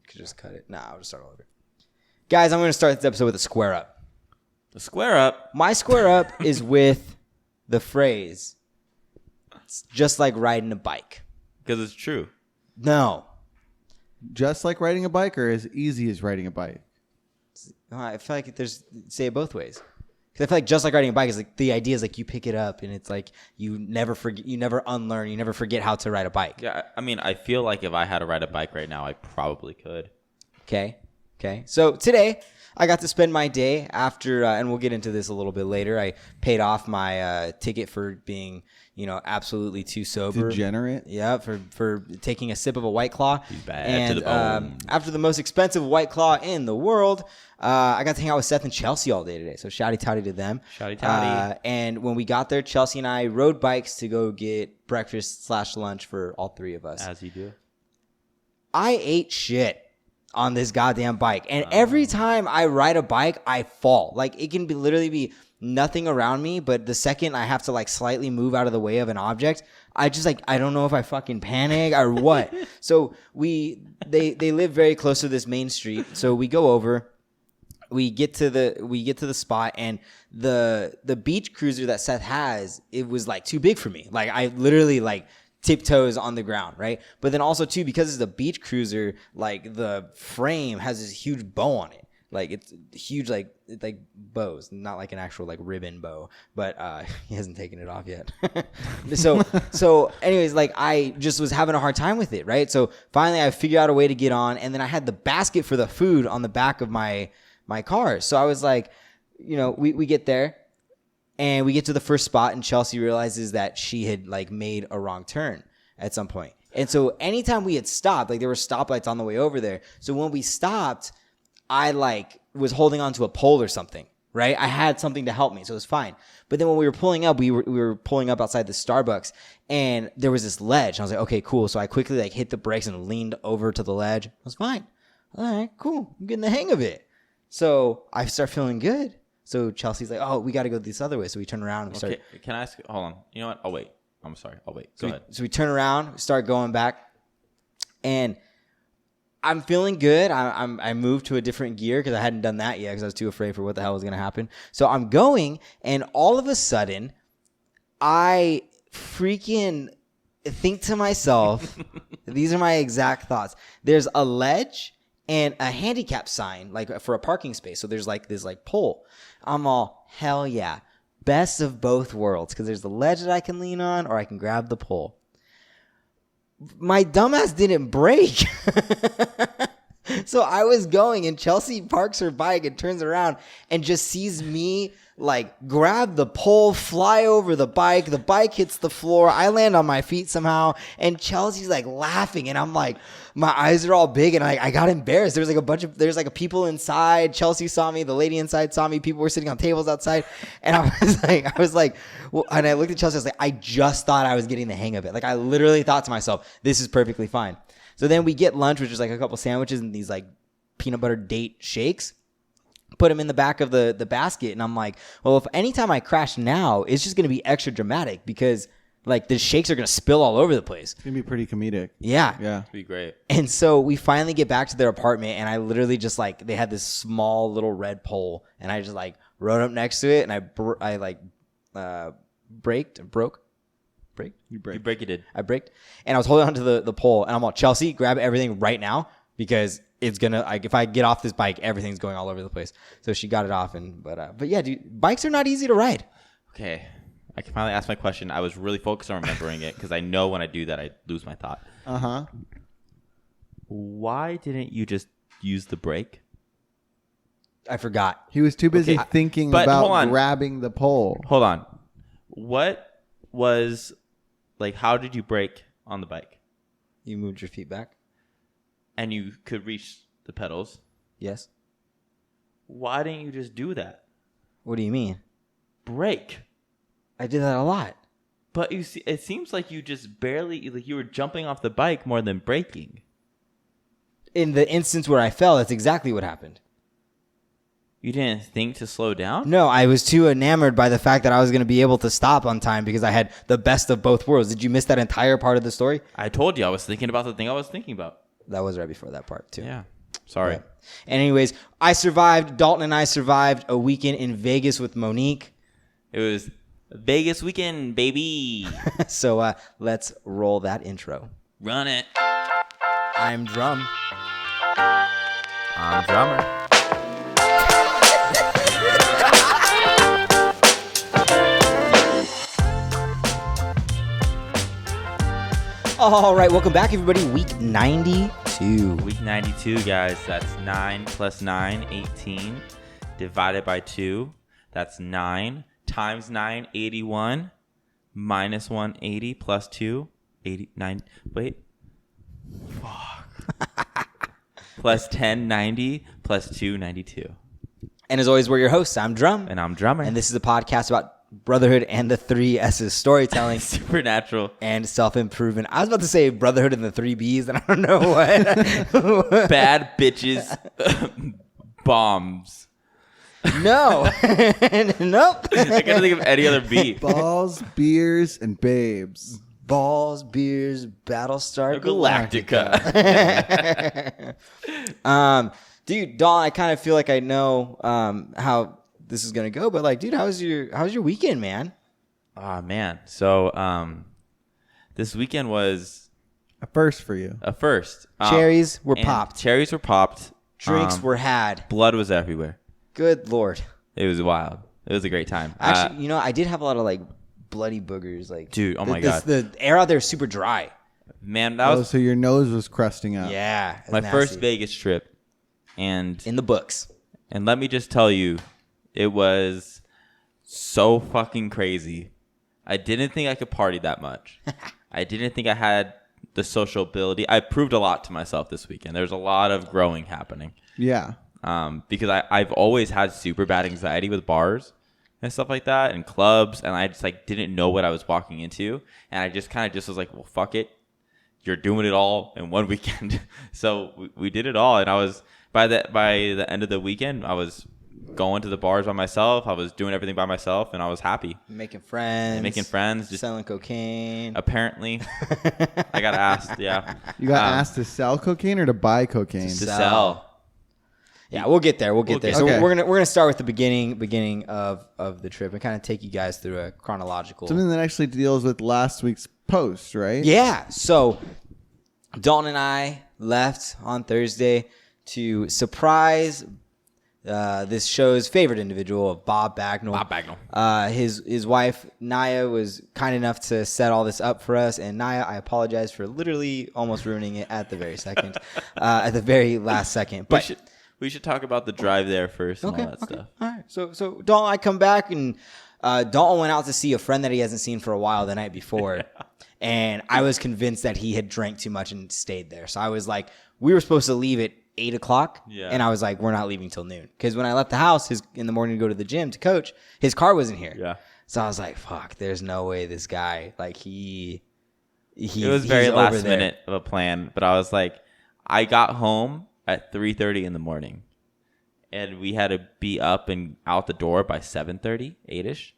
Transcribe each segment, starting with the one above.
could just cut it. Nah, I'll just start all over. Guys, I'm going to start this episode with a square up. The square up? My square up is with the phrase, it's just like riding a bike. Because it's true. No. Just like riding a bike or as easy as riding a bike? I feel like say it both ways. Because I feel like just like riding a bike is like the idea is like you pick it up and it's like you never forget, you never unlearn, you never forget how to ride a bike. Yeah, I mean, I feel like if I had to ride a bike right now, I probably could. Okay. So today I got to spend my day after, and we'll get into this a little bit later. I paid off my ticket for being, absolutely too sober. Degenerate. Yeah, for taking a sip of a White Claw. He's bad and to the bone. After the most expensive White Claw in the world, I got to hang out with Seth and Chelsea all day today. So shouty touty to them. Shouty touty. And when we got there, Chelsea and I rode bikes to go get breakfast/lunch for all three of us. As you do. I ate shit on this goddamn bike. And every time I ride a bike, I fall. Like, it can literally be nothing around me, but the second I have to, like, slightly move out of the way of an object, I just, like, I don't know if I fucking panic or what. So they live very close to this main street. So we go over. We get to the spot, and the beach cruiser that Seth has, it was, like, too big for me. Like, I literally, like, tiptoes on the ground, right? But then also too, because it's a beach cruiser, like the frame has this huge bow on it. Like it's huge, like bows, not like an actual like ribbon bow, but he hasn't taken it off yet. so anyways, like I just was having a hard time with it, right? So finally I figured out a way to get on, and then I had the basket for the food on the back of my car. So I was like, we get there. And we get to the first spot, and Chelsea realizes that she had, like, made a wrong turn at some point. And so anytime we had stopped, like, there were stoplights on the way over there. So when we stopped, I, like, was holding on to a pole or something, right? I had something to help me, so it was fine. But then when we were pulling up, we were pulling up outside the Starbucks, and there was this ledge. And I was like, okay, cool. So I quickly, like, hit the brakes and leaned over to the ledge. I was fine. All right, cool. I'm getting the hang of it. So I start feeling good. So Chelsea's like, oh, we got to go this other way. So we turn around and we start. Can I ask? Hold on. You know what? I'll wait. I'm sorry. I'll wait. Go ahead. So we turn around, we start going back, and I'm feeling good. I moved to a different gear because I hadn't done that yet because I was too afraid for what the hell was going to happen. So I'm going, and all of a sudden, I freaking think to myself, these are my exact thoughts. There's a ledge and a handicap sign, like for a parking space. So there's like this like pole. I'm all, hell yeah. Best of both worlds. Because there's the ledge that I can lean on, or I can grab the pole. My dumbass didn't brake. So I was going, and Chelsea parks her bike and turns around and just sees me like grab the pole, fly over the bike hits the floor, I land on my feet somehow, and Chelsea's like laughing, and I'm like, my eyes are all big, and I got embarrassed. There's like people inside. Chelsea saw me, the lady inside saw me, people were sitting on tables outside, and I was like, well, and I looked at Chelsea, I was like, I just thought I was getting the hang of it. Like I literally thought to myself, this is perfectly fine. So then we get lunch, which is like a couple sandwiches and these like peanut butter date shakes. Put them in the back of the basket, and I'm like, well, if anytime I crash now, it's just going to be extra dramatic because like the shakes are going to spill all over the place. It's going to be pretty comedic. Yeah. It'd be great. And so we finally get back to their apartment, and I literally just like, they had this small little red pole, and I just like rode up next to it, and I broke. You break it. I braked, and I was holding onto the pole, and I'm all, Chelsea, grab everything right now because it's gonna, like, if I get off this bike, everything's going all over the place. So she got it off, but yeah, dude, bikes are not easy to ride. Okay, I can finally ask my question. I was really focused on remembering it because I know when I do that, I lose my thought. Why didn't you just use the brake? I forgot. He was too busy thinking about grabbing the pole. Hold on. What was, like, how did you brake on the bike? You moved your feet back? And you could reach the pedals? Yes. Why didn't you just do that? What do you mean? Brake. I did that a lot. But you see, it seems like you just barely, like you were jumping off the bike more than braking. In the instance where I fell, that's exactly what happened. You didn't think to slow down? No, I was too enamored by the fact that I was going to be able to stop on time because I had the best of both worlds. Did you miss that entire part of the story? I told you I was thinking about the thing I was thinking about. That was right before that part, too. Yeah. Sorry. But anyways, I survived. Dalton and I survived a weekend in Vegas with Monique. It was Vegas weekend, baby. So let's roll that intro. Run it. I'm Drumm. I'm Drummer. All right, welcome back, everybody. Week 92. Week 92, guys. That's 9 plus 9, 18. Divided by 2. That's 9. Times 9, 81. Minus 180 plus 2, 89. Wait. Fuck. Plus 10, 90. Plus 2, 92. And as always, we're your hosts. I'm Drumm. And I'm Drummer. And this is a podcast about brotherhood and the 3 S's: storytelling, supernatural, and self-improvement. I was about to say brotherhood and the 3 B's, and I don't know what. Bad bitches, bombs. No. Nope. I can't think of any other B. Balls, beers, and babes. Balls, beers, Battlestar Galactica. Dude, Dawn, I kind of feel like I know how this is gonna go, but like, dude, how's your weekend, man? Oh man, so this weekend was A first for you. a first. Cherries were And popped. Cherries were popped. Drinks were had. Blood was everywhere. Good Lord. It was wild. It was a great time. Actually, I did have a lot of like bloody boogers. Like, Dude, oh my God. The air out there is super dry. Man, that was So your nose was crusting up. Yeah. it's my nasty. first Vegas trip, and in the books. let me just tell you, it was so fucking crazy. I didn't think I could party that much. I didn't think I had the social ability. I proved a lot to myself this weekend. There's a lot of growing happening. Yeah. Because I've always had super bad anxiety with bars and stuff like that and clubs, and I just like didn't know what I was walking into, and I just kind of just was like, well, fuck it, you're doing it all in one weekend. So we did it all, and I was by the end of the weekend, I was going to the bars by myself. I was doing everything by myself, and I was happy. Making friends. Just selling cocaine. apparently, I got asked. Yeah, You got asked to sell cocaine or to buy cocaine? to Sell. sell. Yeah, we'll get there. We'll get there. So Okay. we're gonna start with the beginning of the trip and kind of take you guys through a chronological. Something that actually deals with last week's post, right? Yeah. So Dalton and I left on Thursday to surprise this show's favorite individual, Bob Bagnall. Bob Bagnall. His wife Naya was kind enough to set all this up for us, and Naya, I apologize for literally almost ruining it at the very second, at the very last second. But We should talk about the drive there first and all that stuff. All right. So Dalton, I come back, and Dalton went out to see a friend that he hasn't seen for a while the night before. And I was convinced that he had drank too much and stayed there. So I was like, we were supposed to leave at 8 o'clock. Yeah. And I was like, we're not leaving till noon. Because when I left the house in the morning to go to the gym to coach, his car wasn't here. Yeah. So I was like, fuck, there's no way this guy, like it was very last minute of a plan, but I was like, I got home at 3:30 in the morning, and we had to be up and out the door by 7:30, 8ish,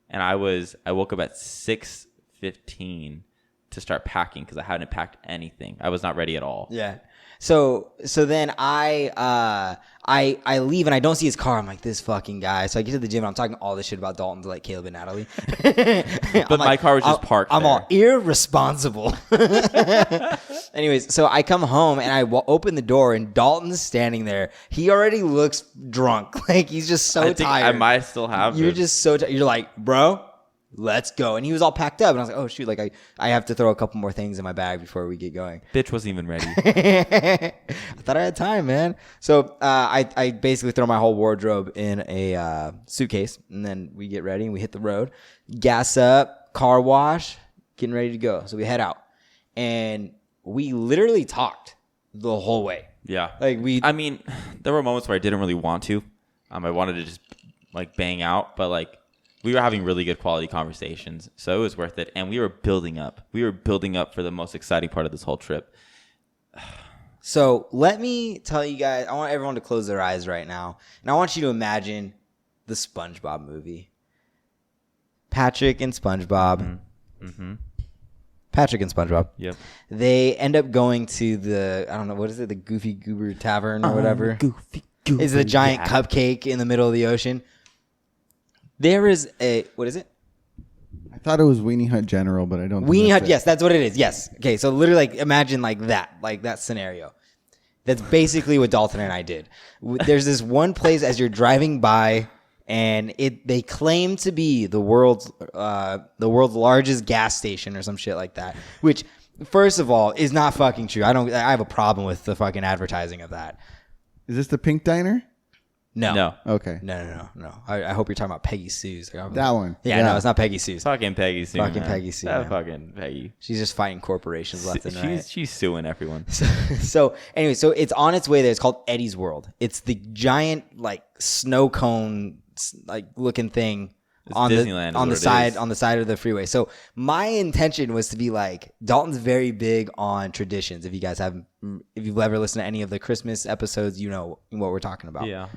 and I woke up at 6:15 to start packing because I hadn't packed anything. I was not ready at all. Yeah. So then I leave and I don't see his car. I'm like, this fucking guy. So I get to the gym and I'm talking all this shit about Dalton to like Caleb and Natalie. But my car was just parked I'm there. all irresponsible. Anyways, so I come home and I open the door and Dalton's standing there. He already looks drunk. Like he's just so I think tired. I might still have You're it. just so tired. You're like, bro, let's go. And he was all packed up. And I was like, oh, shoot. Like, I have to throw a couple more things in my bag before we get going. Bitch wasn't even ready. I thought I had time, man. So I basically throw my whole wardrobe in a suitcase. And then we get ready and we hit the road. Gas up, car wash, getting ready to go. So we head out. And we literally talked the whole way. Yeah. Like I mean, there were moments where I didn't really want to. I wanted to just like bang out, but like we were having really good quality conversations, so it was worth it. And we were building up. We were building up for the most exciting part of this whole trip. So let me tell you guys, I want everyone to close their eyes right now. And I want you to imagine the SpongeBob movie. Patrick and SpongeBob. Mm-hmm. Patrick and SpongeBob. Yep. They end up going to the, I don't know, what is it? The Goofy Goober Tavern or whatever. Goofy Goober. It's a giant cupcake in the middle of the ocean. There is a, what is it? I thought it was Weenie Hut General, but I don't. Weenie think Hut, that's yes, that's what it is. Yes. Okay, so literally, like, imagine like that scenario. That's basically what Dalton and I did. There's this one place as you're driving by, and they claim to be the world's largest gas station or some shit like that. Which, first of all, is not fucking true. I have a problem with the fucking advertising of that. Is this the Pink Diner? No. Okay. No. I hope you're talking about Peggy Sue's. That one. Yeah, no, it's not Peggy Sue's. Fucking Peggy Sue. Fucking man. Peggy Sue, That man. fucking Peggy. She's just fighting corporations left and right. She's suing everyone. So anyway, so it's on its way there. It's called Eddie's World. It's the giant like snow cone like looking thing on Disneyland the is on what the side of the freeway. So my intention was to be like, Dalton's very big on traditions. If you've ever listened to any of the Christmas episodes, you know what we're talking about. Yeah.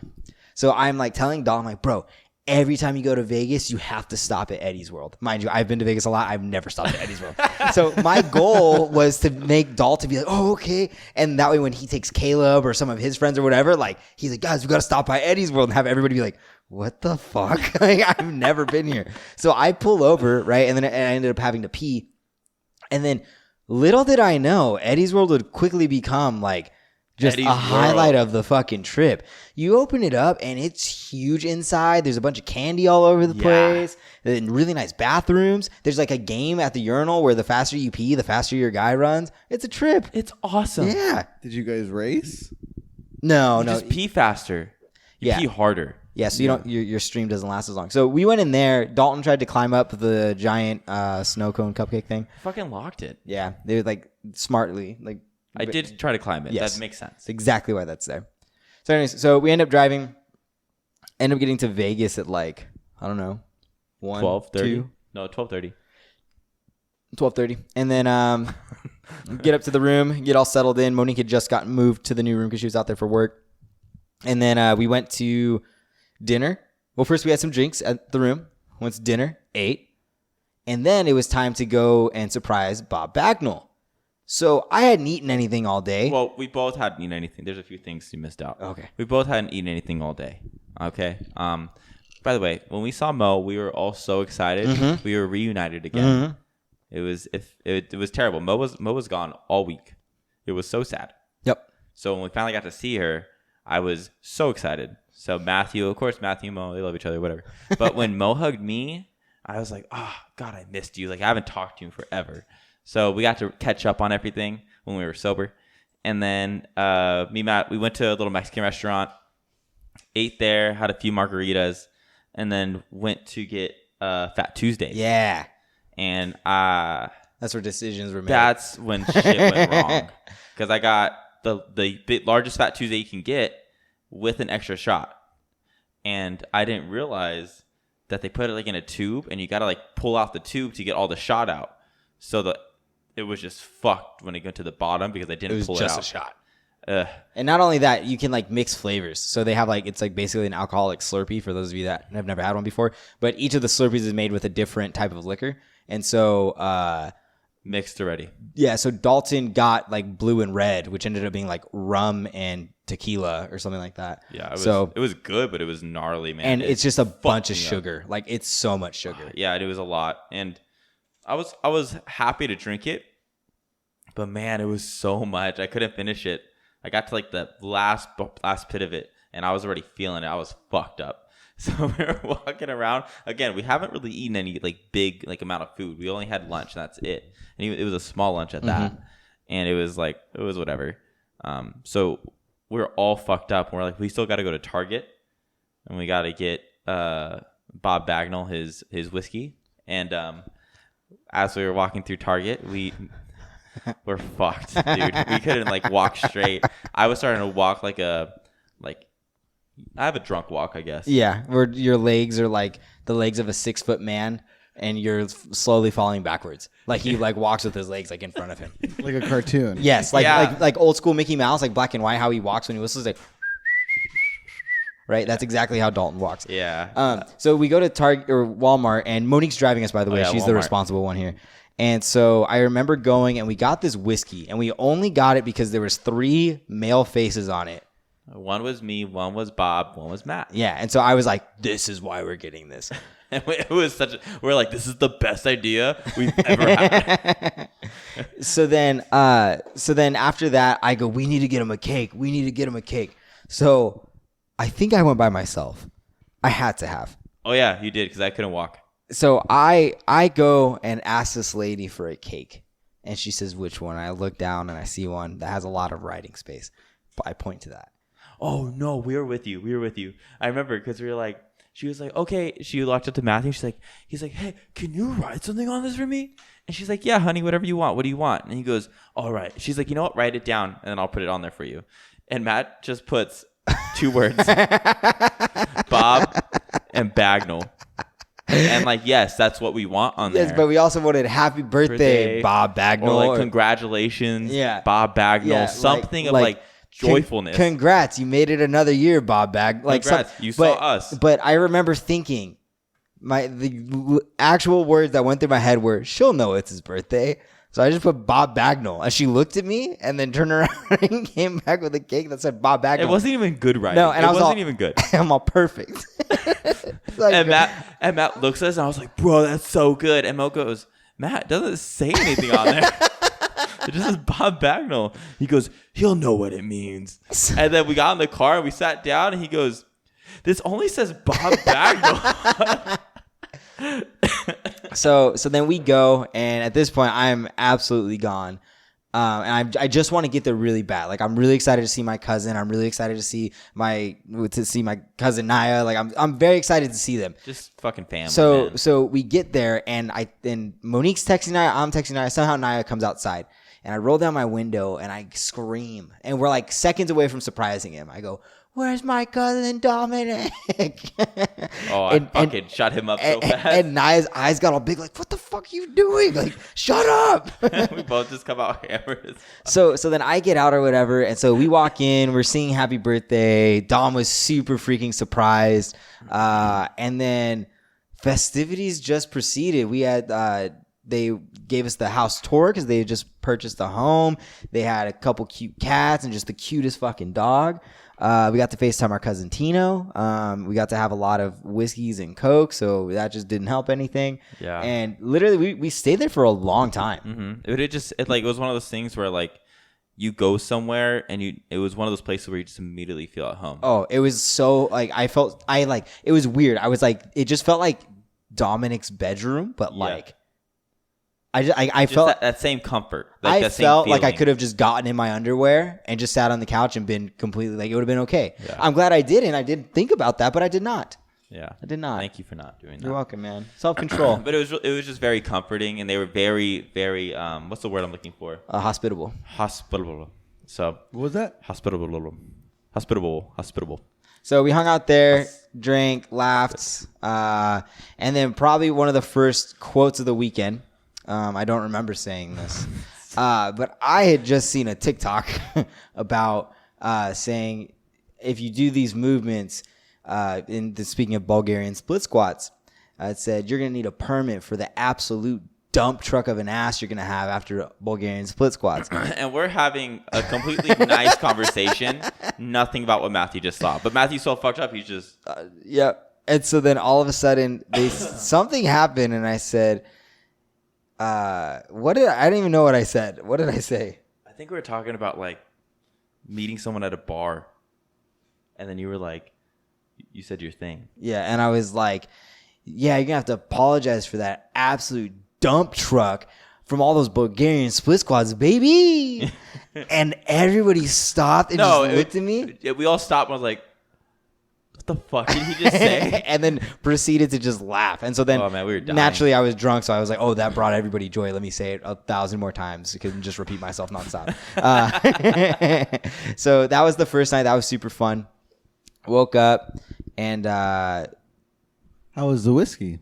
So I'm like telling Dalton, like, bro, every time you go to Vegas, you have to stop at Eddie's World. Mind you, I've been to Vegas a lot. I've never stopped at Eddie's World. So my goal was to make Dalton be like, oh, okay. And that way when he takes Caleb or some of his friends or whatever, like, he's like, guys, we got to stop by Eddie's World, and have everybody be like, what the fuck? Like, I've never been here. So I pull over, right? And then I ended up having to pee. And then little did I know, Eddie's World would quickly become like, just Eddie's a highlight World. of the fucking trip. You open it up and it's huge inside. There's a bunch of candy all over the place. And really nice bathrooms. There's like a game at the urinal where the faster you pee, the faster your guy runs. It's a trip. It's awesome. Yeah. Did you guys race? No. You just pee faster. You Yeah. pee harder. Yeah, so you don't your stream doesn't last as long. So we went in there. Dalton tried to climb up the giant snow cone cupcake thing. Fucking locked it. Yeah, they were like smartly like. I did try to climb it. Yes. That makes sense. That's exactly why that's there. So anyways, so we end up driving, end up getting to Vegas at like, I don't know, 12:30. No, 12:30. 12:30. And then get up to the room, get all settled in. Monique had just gotten moved to the new room because she was out there for work. And then we went to dinner. Well, first we had some drinks at the room. Went to dinner, ate. And then it was time to go and surprise Bob Bagnall. So I hadn't eaten anything all day. Well, we both hadn't eaten anything. There's a few things you missed out. Okay. We both hadn't eaten anything all day. Okay. By the way, when we saw Mo, we were all so excited. Mm-hmm. We were reunited again. It was terrible. Mo was gone all week. It was so sad. Yep. So when we finally got to see her, I was so excited. So Matthew, Mo, they love each other, whatever. But when Mo hugged me, I was like, oh, God, I missed you. Like, I haven't talked to you in forever. So we got to catch up on everything when we were sober. And then Matt, we went to a little Mexican restaurant, ate there, had a few margaritas, and then went to get Fat Tuesdays. Yeah. And That's where decisions were made. that's when shit went wrong. Because I got the largest Fat Tuesday you can get with an extra shot. And I didn't realize that they put it like in a tube, and you got to like pull out the tube to get all the shot out. So it was just fucked when it got to the bottom because I didn't pull it out. It was just a shot. And not only that, you can like mix flavors. So they have like, it's like basically an alcoholic Slurpee for those of you that have never had one before. But each of the Slurpees is made with a different type of liquor. And so, Mixed already. yeah, so Dalton got like blue and red, which ended up being like rum and tequila or something like that. Yeah, it was good, but it was gnarly, man. And it's just a bunch of me up. sugar. Like it's so much sugar. Yeah, it was a lot. And I was happy to drink it, but man, it was so much. I couldn't finish it. I got to like the last pit of it, and I was already feeling it. I was fucked up. So we were walking around. Again, we haven't really eaten any like big like amount of food. We only had lunch, and that's it. And it was a small lunch at that. And it was whatever. So we're all fucked up. And we're like, we still got to go to Target, and we got to get Bob Bagnall his whiskey. And as we were walking through Target, we're fucked, dude. We couldn't like walk straight. I was starting to walk like I have a drunk walk, I guess. Yeah, where your legs are like the legs of a 6-foot man, and you're slowly falling backwards. Like he like walks with his legs like in front of him. Like a cartoon. Yes, like Yeah. like old school Mickey Mouse, like black and white. How he walks when he whistles, like right. That's exactly how Dalton walks. Yeah. So we go to Target or Walmart, and Monique's driving us. By the way, yeah, she's the Walmart. responsible one here. And so I remember going and we got this whiskey, and we only got it because there was 3 male faces on it. One was me, one was Bob, one was Matt. Yeah, and so I was like, this is why we're getting this. And it was we're like, this is the best idea we've ever had. So then after that, I go, we need to get him a cake. We need to get him a cake. So I think I went by myself. I had to have. Oh yeah, you did, because I couldn't walk. So I go and ask this lady for a cake, and she says, which one? I look down and I see one that has a lot of writing space. But I point to that. Oh no, we were with you. I remember, because we were like, she was like, okay. She walked up to Matthew. He's like, hey, can you write something on this for me? And she's like, yeah, honey, whatever you want. What do you want? And he goes, all right. She's like, you know what? Write it down, and then I'll put it on there for you. And Matt just puts 2 words, Bob and Bagnall. And like, yes, that's what we want on there. Yes, but we also wanted happy birthday, Bob Bagnall. Or like, congratulations, yeah, Bob Bagnall. Yeah, something like joyfulness. Congrats, you made it another year, Bob Bagnall. Like, congrats, you saw us. But I remember thinking, the actual words that went through my head were, she'll know it's his birthday. So I just put Bob Bagnall. And she looked at me and then turned around and came back with a cake that said Bob Bagnall. It wasn't even good writing. No, and it I wasn't even good. I'm all perfect. Like, and Matt looks at us and I was like, bro, that's so good. And Mo goes, Matt doesn't say anything on there. It just says Bob Bagnall. He goes, he'll know what it means. And then we got in the car and we sat down and he goes, this only says Bob Bagnall. So then we go, and at this point, I'm absolutely gone. And I just want to get there really bad. Like, I'm really excited to see my cousin. I'm really excited to see my cousin Naya. Like, I'm very excited to see them. Just fucking family. So we get there, and Monique's texting Naya. I'm texting Naya. Somehow Naya comes outside, and I roll down my window and I scream. And we're like seconds away from surprising him. I go, where's my cousin Dominic? I fucking shut him up so fast. And Naya's eyes got all big, like, what the fuck are you doing? Like, shut up. We both just come out hammered. So then I get out or whatever, and so we walk in, we're singing happy birthday. Dom was super freaking surprised. And then festivities just proceeded. We had they gave us the house tour because they had just purchased a home. They had a couple cute cats and just the cutest fucking dog. We got to FaceTime our cousin Tino. We got to have a lot of whiskeys and Coke, so that just didn't help anything. Yeah. And literally, we stayed there for a long time. Mm-hmm. It was one of those things where like you go somewhere and it was one of those places where you just immediately feel at home. Oh, it was so like it was weird. I was like, it just felt like Dominic's bedroom, but like. I felt that same comfort. Like I felt like I feeling. could have just gotten in my underwear and just sat on the couch and been completely like, it would have been okay. Yeah. I'm glad I didn't. I did think about that, but I did not. Yeah, I did not. Thank you for not doing that. You're welcome, man. Self-control. But it was just very comforting, and they were very, very what's the word I'm looking for? Hospitable. Hospitable. So What was that? Hospitable. So we hung out there, drank, laughed, and then probably one of the first quotes of the weekend. I don't remember saying this, but I had just seen a TikTok about saying if you do these movements, speaking of Bulgarian split squats, it said you're going to need a permit for the absolute dump truck of an ass you're going to have after Bulgarian split squats. And we're having a completely nice conversation, nothing about what Matthew just saw. But Matthew's so fucked up, he's just... Yeah. And so then all of a sudden, something happened, and I said... I don't even know what I said. What did I say? I think we were talking about like meeting someone at a bar, and then you were like, you said your thing. Yeah, and I was like, yeah, you're gonna have to apologize for that absolute dump truck from all those Bulgarian split squats, baby. And everybody stopped and just looked at me. We all stopped and was like, what the fuck did he just say? And then proceeded to just laugh. And so then we were dying. Naturally I was drunk, so I was like, oh, that brought everybody joy. Let me say it 1,000 more times. I can just repeat myself nonstop. So that was the first night. That was super fun. Woke up and how was the whiskey?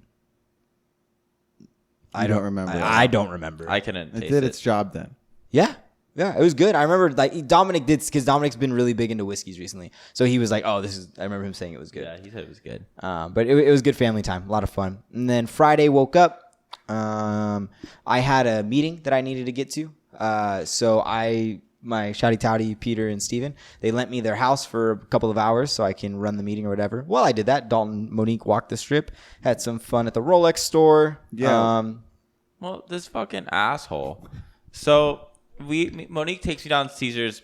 I don't remember. I don't remember. I couldn't taste it did its job then. Yeah, it was good. I remember like Dominic did, because Dominic's been really big into whiskeys recently. So he was like, "Oh, this is." I remember him saying it was good. Yeah, he said it was good. But it was good family time, a lot of fun. And then Friday, woke up, I had a meeting that I needed to get to. So my shouty touty, Peter and Steven, they lent me their house for a couple of hours so I can run the meeting or whatever. Well, I did that. Dalton, Monique walked the strip, had some fun at the Rolex store. Yeah. Well, this fucking asshole. So Monique takes me down Caesar's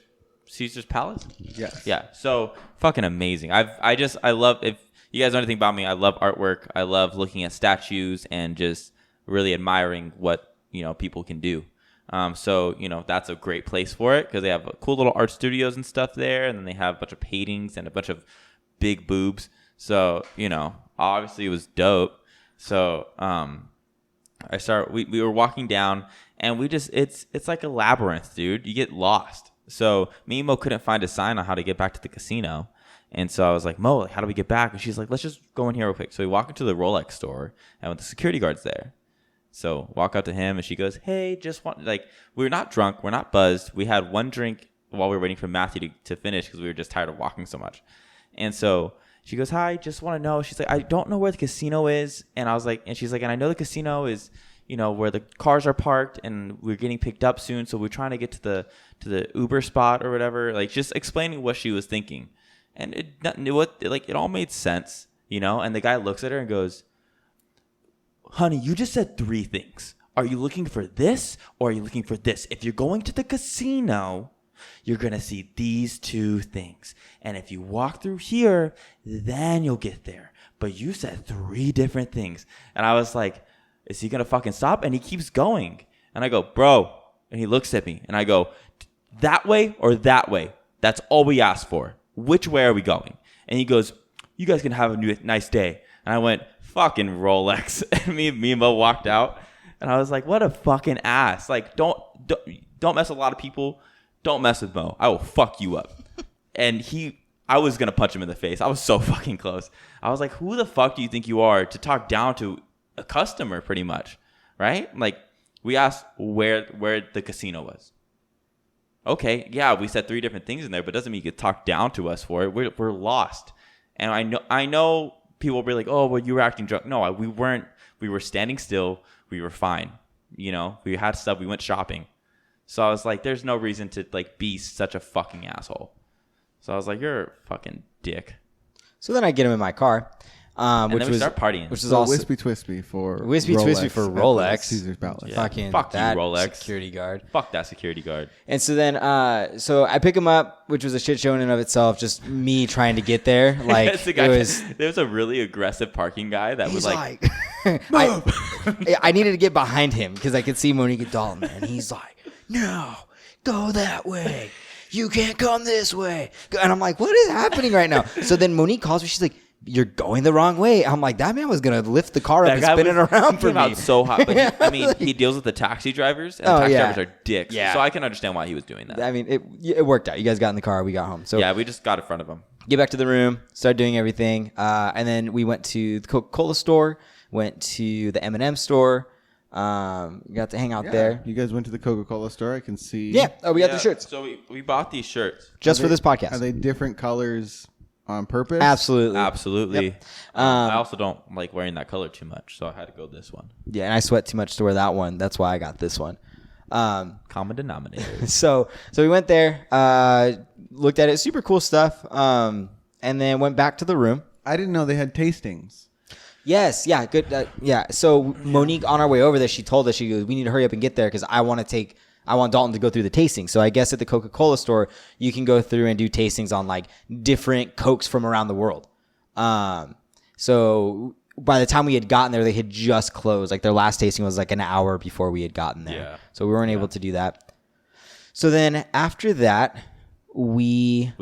Palace. Yes. Yeah. So fucking amazing. I love, if you guys know anything about me, I love artwork. I love looking at statues and just really admiring what, people can do. So, that's a great place for it because they have cool little art studios and stuff there. And then they have a bunch of paintings and a bunch of big boobs. So, obviously it was dope. So, we were walking down and it's like a labyrinth, dude. You get lost. So me and Mo couldn't find a sign on how to get back to the casino. And so I was like, Mo, how do we get back? And she's like, let's just go in here real quick. So we walk into the Rolex store and the security guard's there. So walk up to him and she goes, hey, we're not drunk. We're not buzzed. We had one drink while we were waiting for Matthew to finish because we were just tired of walking so much. And so she goes, hi, just want to know. She's like, I don't know where the casino is. And I was like, and she's like, and I know the casino is, where the cars are parked and we're getting picked up soon. So we're trying to get to the Uber spot or whatever, like just explaining what she was thinking. And it all made sense, and the guy looks at her and goes, honey, you just said 3 things. Are you looking for this or are you looking for this? If you're going to the casino, you're going to see these 2 things. And if you walk through here, then you'll get there. But you said 3 different things. And I was like, is he going to fucking stop? And he keeps going. And I go, bro. And he looks at me and I go, that way or that way? That's all we asked for. Which way are we going? And he goes, you guys can have a nice day. And I went, fucking Rolex. And me and Mo walked out. And I was like, what a fucking ass. Like, don't mess with a lot of people. Don't mess with Mo. I will fuck you up. And I was going to punch him in the face. I was so fucking close. I was like, who the fuck do you think you are to talk down to a customer pretty much? Right? Like, we asked where the casino was. Okay, yeah, we said 3 different things in there, but doesn't mean you could talk down to us for it. We're lost. And I know people will be like, oh, well, you were acting drunk. No, we weren't. We were standing still. We were fine. We had stuff. We went shopping. So I was like, there's no reason to be such a fucking asshole. So I was like, you're a fucking dick. So then I get him in my car. And then we start partying. Which is So also Wispy Twisty for Rolex. Caesar's Palace. Yeah. Fucking Fuck you, that Rolex. security guard. Fuck that security guard. And so then, so I pick him up, which was a shit show in and of itself. Just me trying to get there. Like there was a really aggressive parking guy that was like I needed to get behind him because I could see Monique and Dalton, and he's like, no, go that way. You can't come this way. And I'm like, what is happening right now? So then Monique calls me. She's like, you're going the wrong way. I'm like, that man was going to lift the car up and spin it around for me. He came out so hot. But he deals with the taxi drivers, and taxi drivers are dicks. Yeah. So I can understand why he was doing that. I mean, it worked out. You guys got in the car. We got home. So yeah, we just got in front of him. Get back to the room, start doing everything. And then we went to the Coca-Cola store, went to the M&M store. Got to hang out there. You guys went to the Coca-Cola store. I can see. Yeah. Oh, we got the shirts. So we bought these shirts. Just for this podcast. Are they different colors on purpose? Absolutely. Yep. I also don't like wearing that color too much, so I had to go this one. Yeah, and I sweat too much to wear that one. That's why I got this one. Common denominator. So we went there, looked at it, super cool stuff, and then went back to the room. I didn't know they had tastings. Yes, yeah, good. Yeah, so Monique, on our way over there, she told us, she goes, we need to hurry up and get there because I want Dalton to go through the tasting. So I guess at the Coca-Cola store, you can go through and do tastings on like different Cokes from around the world. So by the time we had gotten there, they had just closed. Like their last tasting was like an hour before we had gotten there. Yeah. So we weren't able to do that. So then after that, we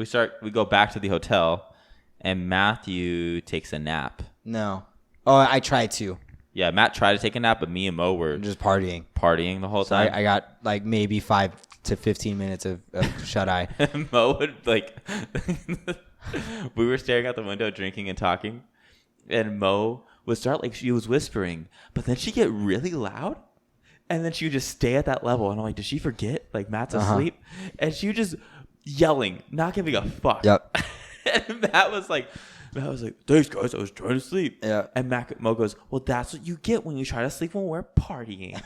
go back to the hotel, and Matthew takes a nap. No. Oh, I tried to. Yeah, Matt tried to take a nap, but me and Mo were just partying the whole so time. I got like maybe 5 to 15 minutes of shut eye. Mo would we were staring out the window drinking and talking, and Mo would start she was whispering, but then she'd get really loud, and then she would just stay at that level. And I'm like, did she forget? Like Matt's asleep? And she was just yelling, not giving a fuck. Yep. And Matt was like, And I was like, thanks, guys. I was trying to sleep. Yeah. And Mo goes, well, that's what you get when you try to sleep when we're partying.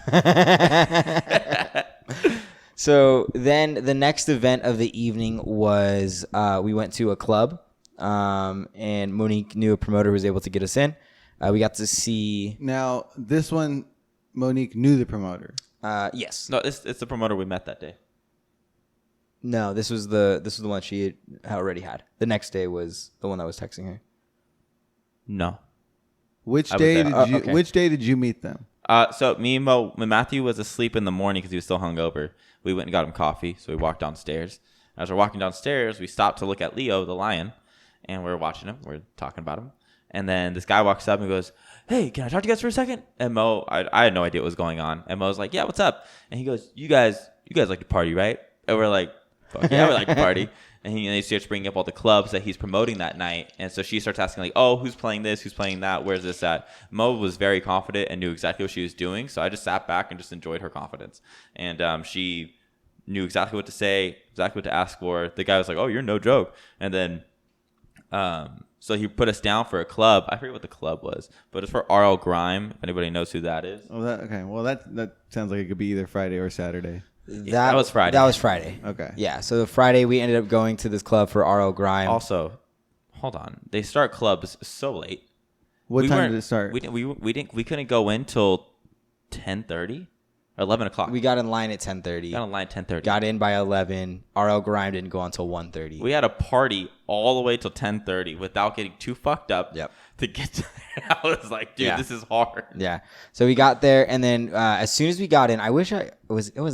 So then the next event of the evening was we went to a club, and Monique knew a promoter who was able to get us in. We got to see. Now, this one, Monique knew the promoter. Yes. No, it's the promoter we met that day. No, this was the one she had already had. The next day was the one that was texting her. No. Which I was day there. did you? Okay. Which day did you meet them? So me and when Matthew was asleep in the morning because he was still hungover, we went and got him coffee. So we walked downstairs. As we're walking downstairs, we stopped to look at Leo, the lion, and we're watching him. We're talking about him. And then this guy walks up and goes, hey, can I talk to you guys for a second? And Mo, I had no idea what was going on. And Mo was like, yeah, what's up? And he goes, you guys like to party, right? And we're like, fuck yeah, we like to party. And he starts bringing up all the clubs that he's promoting that night. And so she starts asking, like, oh, who's playing this? Who's playing that? Where's this at? Mo was very confident and knew exactly what she was doing. So I just sat back and just enjoyed her confidence. And she knew exactly what to say, exactly what to ask for. The guy was like, oh, you're no joke. And then so he put us down for a club. I forget what the club was, but it's for R.L. Grime, if anybody knows who that is. Oh, okay. Well, that sounds like it could be either Friday or Saturday. That was Friday. That was Friday. Okay. Yeah. So the Friday we ended up going to this club for R.O. Grime. Also, hold on. They start clubs so late. What time did it start? We couldn't go in till 10:30 or 11 o'clock. We got in line at 10:30. got in line at 10:30. Got in by 11. R.L. Grime didn't go until 1:30. We had a party all the way till 10:30 without getting too fucked up. Yep. To get to there. I was like, dude, this is hard. Yeah. So we got there, and then as soon as we got in, it was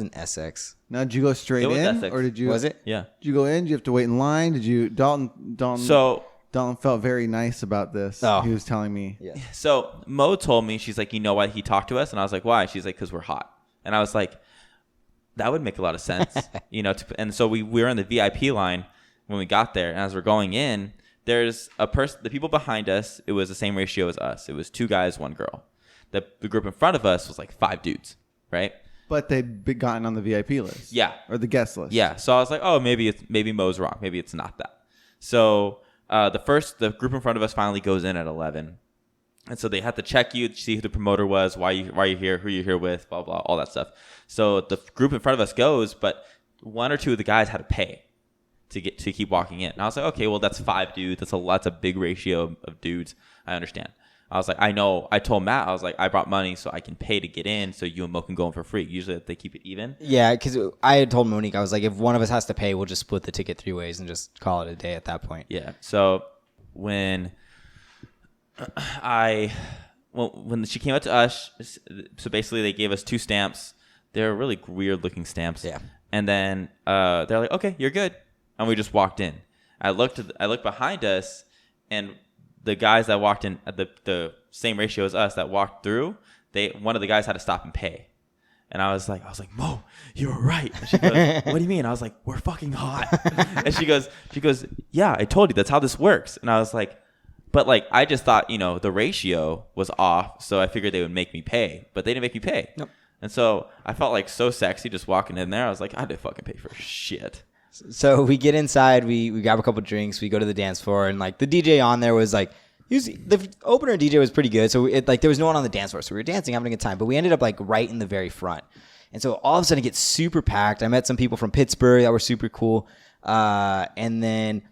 an Essex. Now, did you go straight It was in, Essex. or did you? Was it? Yeah. Did you go in? Did you have to wait in line? Did you? Dalton. So Dalton felt very nice about this. Oh. He was telling me. Yeah. So Mo told me, she's like, you know why he talked to us? And I was like, why? She's like, because we're hot. And I was like, that would make a lot of sense. And so we were in the VIP line when we got there. And as we're going in, there's a person, the people behind us, it was the same ratio as us. It was 2 guys, 1 girl. The group in front of us was like 5 dudes, right? But they'd been gotten on the VIP list. Yeah. Or the guest list. Yeah. So I was like, oh, maybe Mo's wrong. Maybe it's not that. So the group in front of us finally goes in at 11. And so they had to check you, see who the promoter was, why you here, who you're here with, blah, blah, all that stuff. So the group in front of us goes, but 1 or 2 of the guys had to pay to keep walking in. And I was like, okay, well, that's 5 dudes. That's a big ratio of dudes. I understand. I was like, I know. I told Matt, I was like, I brought money so I can pay to get in so you and Mo can go in for free. Usually they keep it even. Yeah, because I had told Monique, I was like, if one of us has to pay, we'll just split the ticket 3 ways and just call it a day at that point. Yeah. So when she came up to us, so basically they gave us 2 stamps. They're really weird looking stamps. Yeah. And then they're like, okay, you're good. And we just walked in. I looked behind us, and the guys that walked in at the same ratio as us that walked through, one of the guys had to stop and pay. And I was like, Mo, you were right. And she goes, what do you mean? I was like, we're fucking hot. And she goes, yeah, I told you that's how this works. And I was like, but like, I just thought, the ratio was off. So I figured they would make me pay, but they didn't make me pay. Nope. And so I felt like so sexy just walking in there. I was like, I didn't fucking pay for shit. So we get inside, we grab a couple drinks, we go to the dance floor, and like the DJ on there was like, the opener DJ was pretty good. So there was no one on the dance floor, so we were dancing, having a good time. But we ended up like right in the very front, and so all of a sudden it gets super packed. I met some people from Pittsburgh that were super cool, and then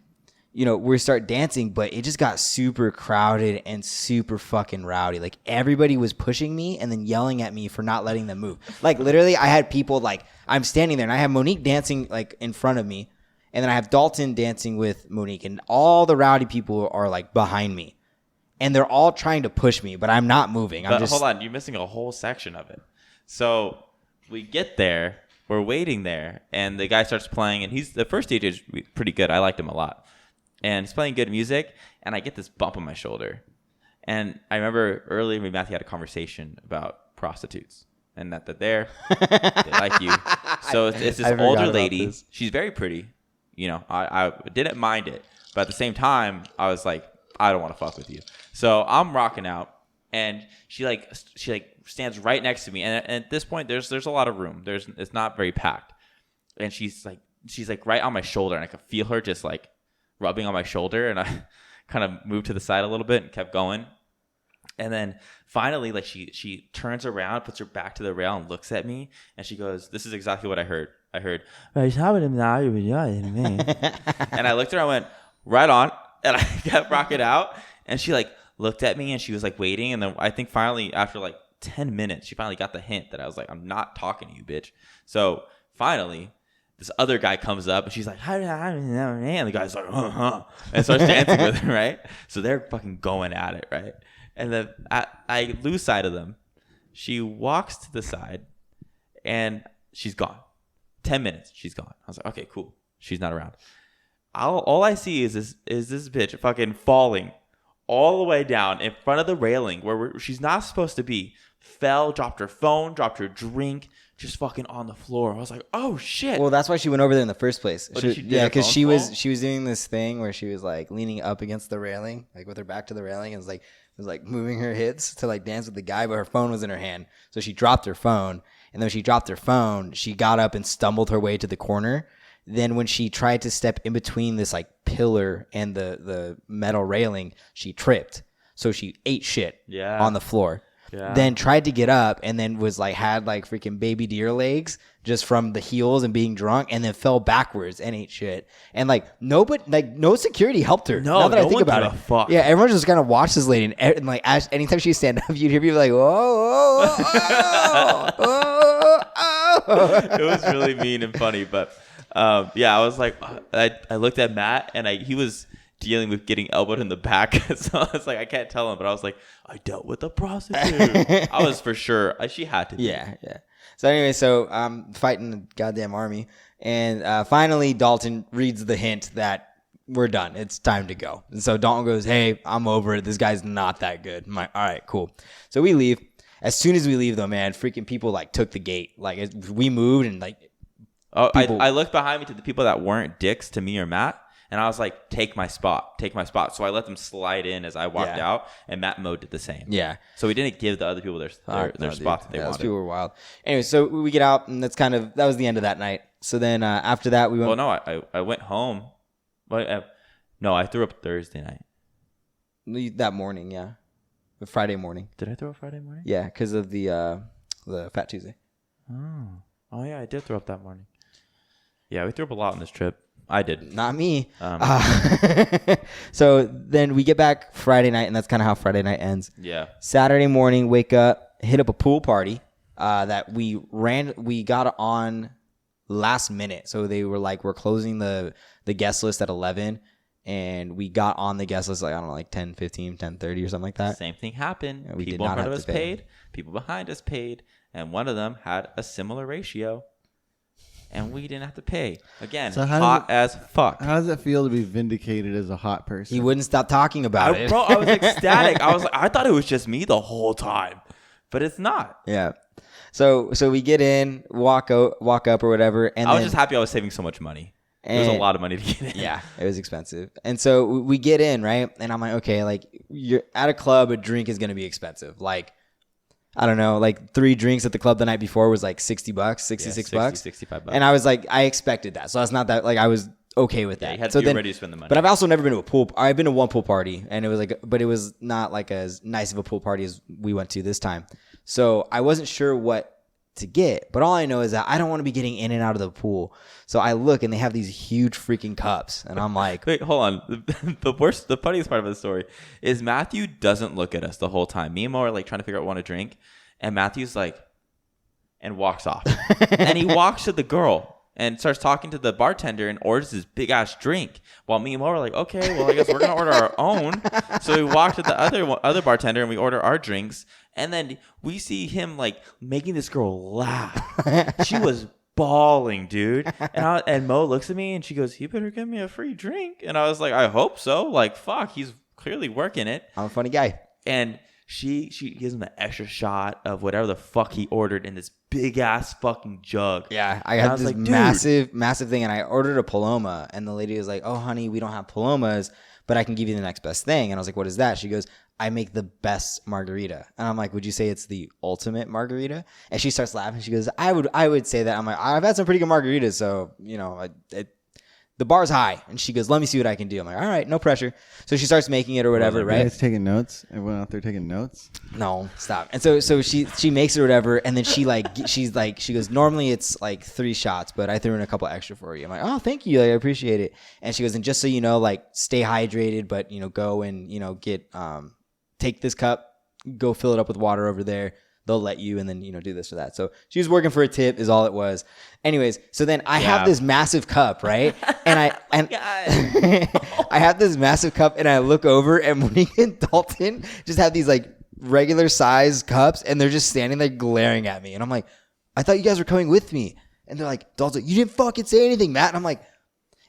we start dancing, but it just got super crowded and super fucking rowdy. Like everybody was pushing me and then yelling at me for not letting them move. Like literally I had people like, I'm standing there and I have Monique dancing like in front of me. And then I have Dalton dancing with Monique, and all the rowdy people are like behind me. And they're all trying to push me, but I'm not moving. Hold on, you're missing a whole section of it. So we get there, we're waiting there, and the guy starts playing, and the first DJ is pretty good. I liked him a lot. And he's playing good music, and I get this bump on my shoulder. And I remember earlier me and Matthew had a conversation about prostitutes, and that they're there, they like you. So it's this older lady. She's very pretty. I didn't mind it, but at the same time, I was like, I don't want to fuck with you. So I'm rocking out, and she stands right next to me. And at this point, there's a lot of room. It's not very packed, and she's like right on my shoulder, and I could feel her just like rubbing on my shoulder, and kind of moved to the side a little bit and kept going. And then finally, like she turns around, puts her back to the rail and looks at me. And she goes, this is exactly what I heard. I heard, and I looked at her, I went, right on. And I kept rocking out. And she like looked at me and she was like waiting. And then I think finally after like 10 minutes, she finally got the hint that I was like, I'm not talking to you, bitch. So finally, this other guy comes up and she's like, and the guy's like, and starts dancing with her, right? So they're fucking going at it, right? And then I lose sight of them. She walks to the side and she's gone. 10 minutes, she's gone. I was like, okay, cool. She's not around. All I see is this bitch fucking falling all the way down in front of the railing where she's not supposed to be. Fell, dropped her phone, dropped her drink, just fucking on the floor. I was like, oh shit. Well, that's why she went over there in the first place. Oh, because she was doing this thing where she was like leaning up against the railing, like with her back to the railing, and was like moving her hips to like dance with the guy, but her phone was in her hand. So she dropped her phone, and then when she dropped her phone, she got up and stumbled her way to the corner. Then when she tried to step in between this like pillar and the metal railing, she tripped. So she ate shit on the floor. Yeah. Then tried to get up and then was like had like freaking baby deer legs just from the heels and being drunk, and then fell backwards and ate shit. And like nobody, like no security helped her. No, now that no I think one about gave it, a fuck. Yeah, everyone just kind of watched this lady, and like anytime she stand up, you'd hear people like, whoa, whoa, whoa, whoa. It was really mean and funny, but yeah, I was like, I looked at Matt and he was dealing with getting elbowed in the back. So I was like, I can't tell him, but I was like, I dealt with a prostitute. I was for sure. She had to be. Yeah. So anyway, I'm fighting the goddamn army. And finally, Dalton reads the hint that we're done. It's time to go. And so Dalton goes, hey, I'm over it. This guy's not that good. I'm like, all right, cool. So we leave. As soon as we leave, though, man, freaking people like took the gate. Like we moved and like. Oh, I looked behind me to the people that weren't dicks to me or Matt. And I was like, take my spot. So I let them slide in as I walked out, and Matt Mo did the same. Yeah. So we didn't give the other people their spot that they wanted. Those people were wild. Anyway, so we get out, and that was the end of that night. So then after that, we went. Well, no, I went home. But, no, I threw up Thursday night. That morning, yeah. Friday morning. Did I throw up Friday morning? Yeah, because of the Fat Tuesday. Oh, yeah, I did throw up that morning. Yeah, we threw up a lot on this trip. I did. Not me. So then we get back Friday night, and that's kind of how Friday night ends. Yeah. Saturday morning, wake up, hit up a pool party that we got on last minute. So they were like, we're closing the guest list at 11, and we got on the guest list like, I don't know, like 10, 15, 10:30 or something like that. Same thing happened. Yeah, we people did not in front of have us to pay. paid. People behind us paid. And one of them had a similar ratio. And we didn't have to pay. Again, so hot as fuck. How does it feel to be vindicated as a hot person? He wouldn't stop talking about it. Bro, I was ecstatic. I thought it was just me the whole time. But it's not. Yeah. So we get in, walk up or whatever. And I was just happy I was saving so much money. It was a lot of money to get in. Yeah, it was expensive. And so we get in, right? And I'm like, okay, like you're at a club, a drink is going to be expensive. Like, I don't know, like 3 drinks at the club the night before was like $60, $66. 65 bucks. And I was like, I expected that. So it's not that, like, I was okay with that. Yeah, you had so to be ready to spend the money. But I've also never been to a pool. I've been to one pool party, and it was like, but it was not like as nice of a pool party as we went to this time. So I wasn't sure what to get, but all I know is that I don't want to be getting in and out of the pool. So I look, and they have these huge freaking cups, and I'm like, wait, hold on. The funniest part of the story is Matthew doesn't look at us the whole time. Me and Mo are like trying to figure out what to drink, and Matthew's like, and walks off, and he walks to the girl and starts talking to the bartender and orders this big ass drink. While me and Mo are like, okay, well I guess we're gonna order our own. So we walk to the other bartender and we order our drinks. And then we see him like making this girl laugh. She was bawling, dude. And Mo looks at me and she goes, "He better give me a free drink." And I was like, "I hope so." Like, fuck, he's clearly working it. I'm a funny guy. And she gives him an extra shot of whatever the fuck he ordered in this big ass fucking jug. Yeah, I had this like, massive thing, and I ordered a Paloma, and the lady was like, "Oh, honey, we don't have Palomas, but I can give you the next best thing." And I was like, "What is that?" She goes, "I make the best margarita." And I'm like, "Would you say it's the ultimate margarita?" And she starts laughing. She goes, I would say that." I'm like, "I've had some pretty good margaritas, so you know, the bar's high. And she goes, let me see what I can do. I'm like, all right, no pressure. So she starts making it or whatever, You right? guys taking notes? Everyone out there taking notes? No, stop. And so she makes it or whatever, and then she goes, normally it's like 3 shots, but I threw in a couple extra for you. I'm like, oh, thank you, like, I appreciate it. And she goes, and just so you know, like, stay hydrated, but go and get take this cup, go fill it up with water over there. They'll let you, and then do this or that. So she was working for a tip, is all it was. Anyways, so then I have this massive cup, right? And I have this massive cup, and I look over, and Monique and Dalton just have these like regular size cups, and they're just standing there glaring at me. And I'm like, I thought you guys were coming with me. And they're like, Dalton, you didn't fucking say anything, Matt. And I'm like,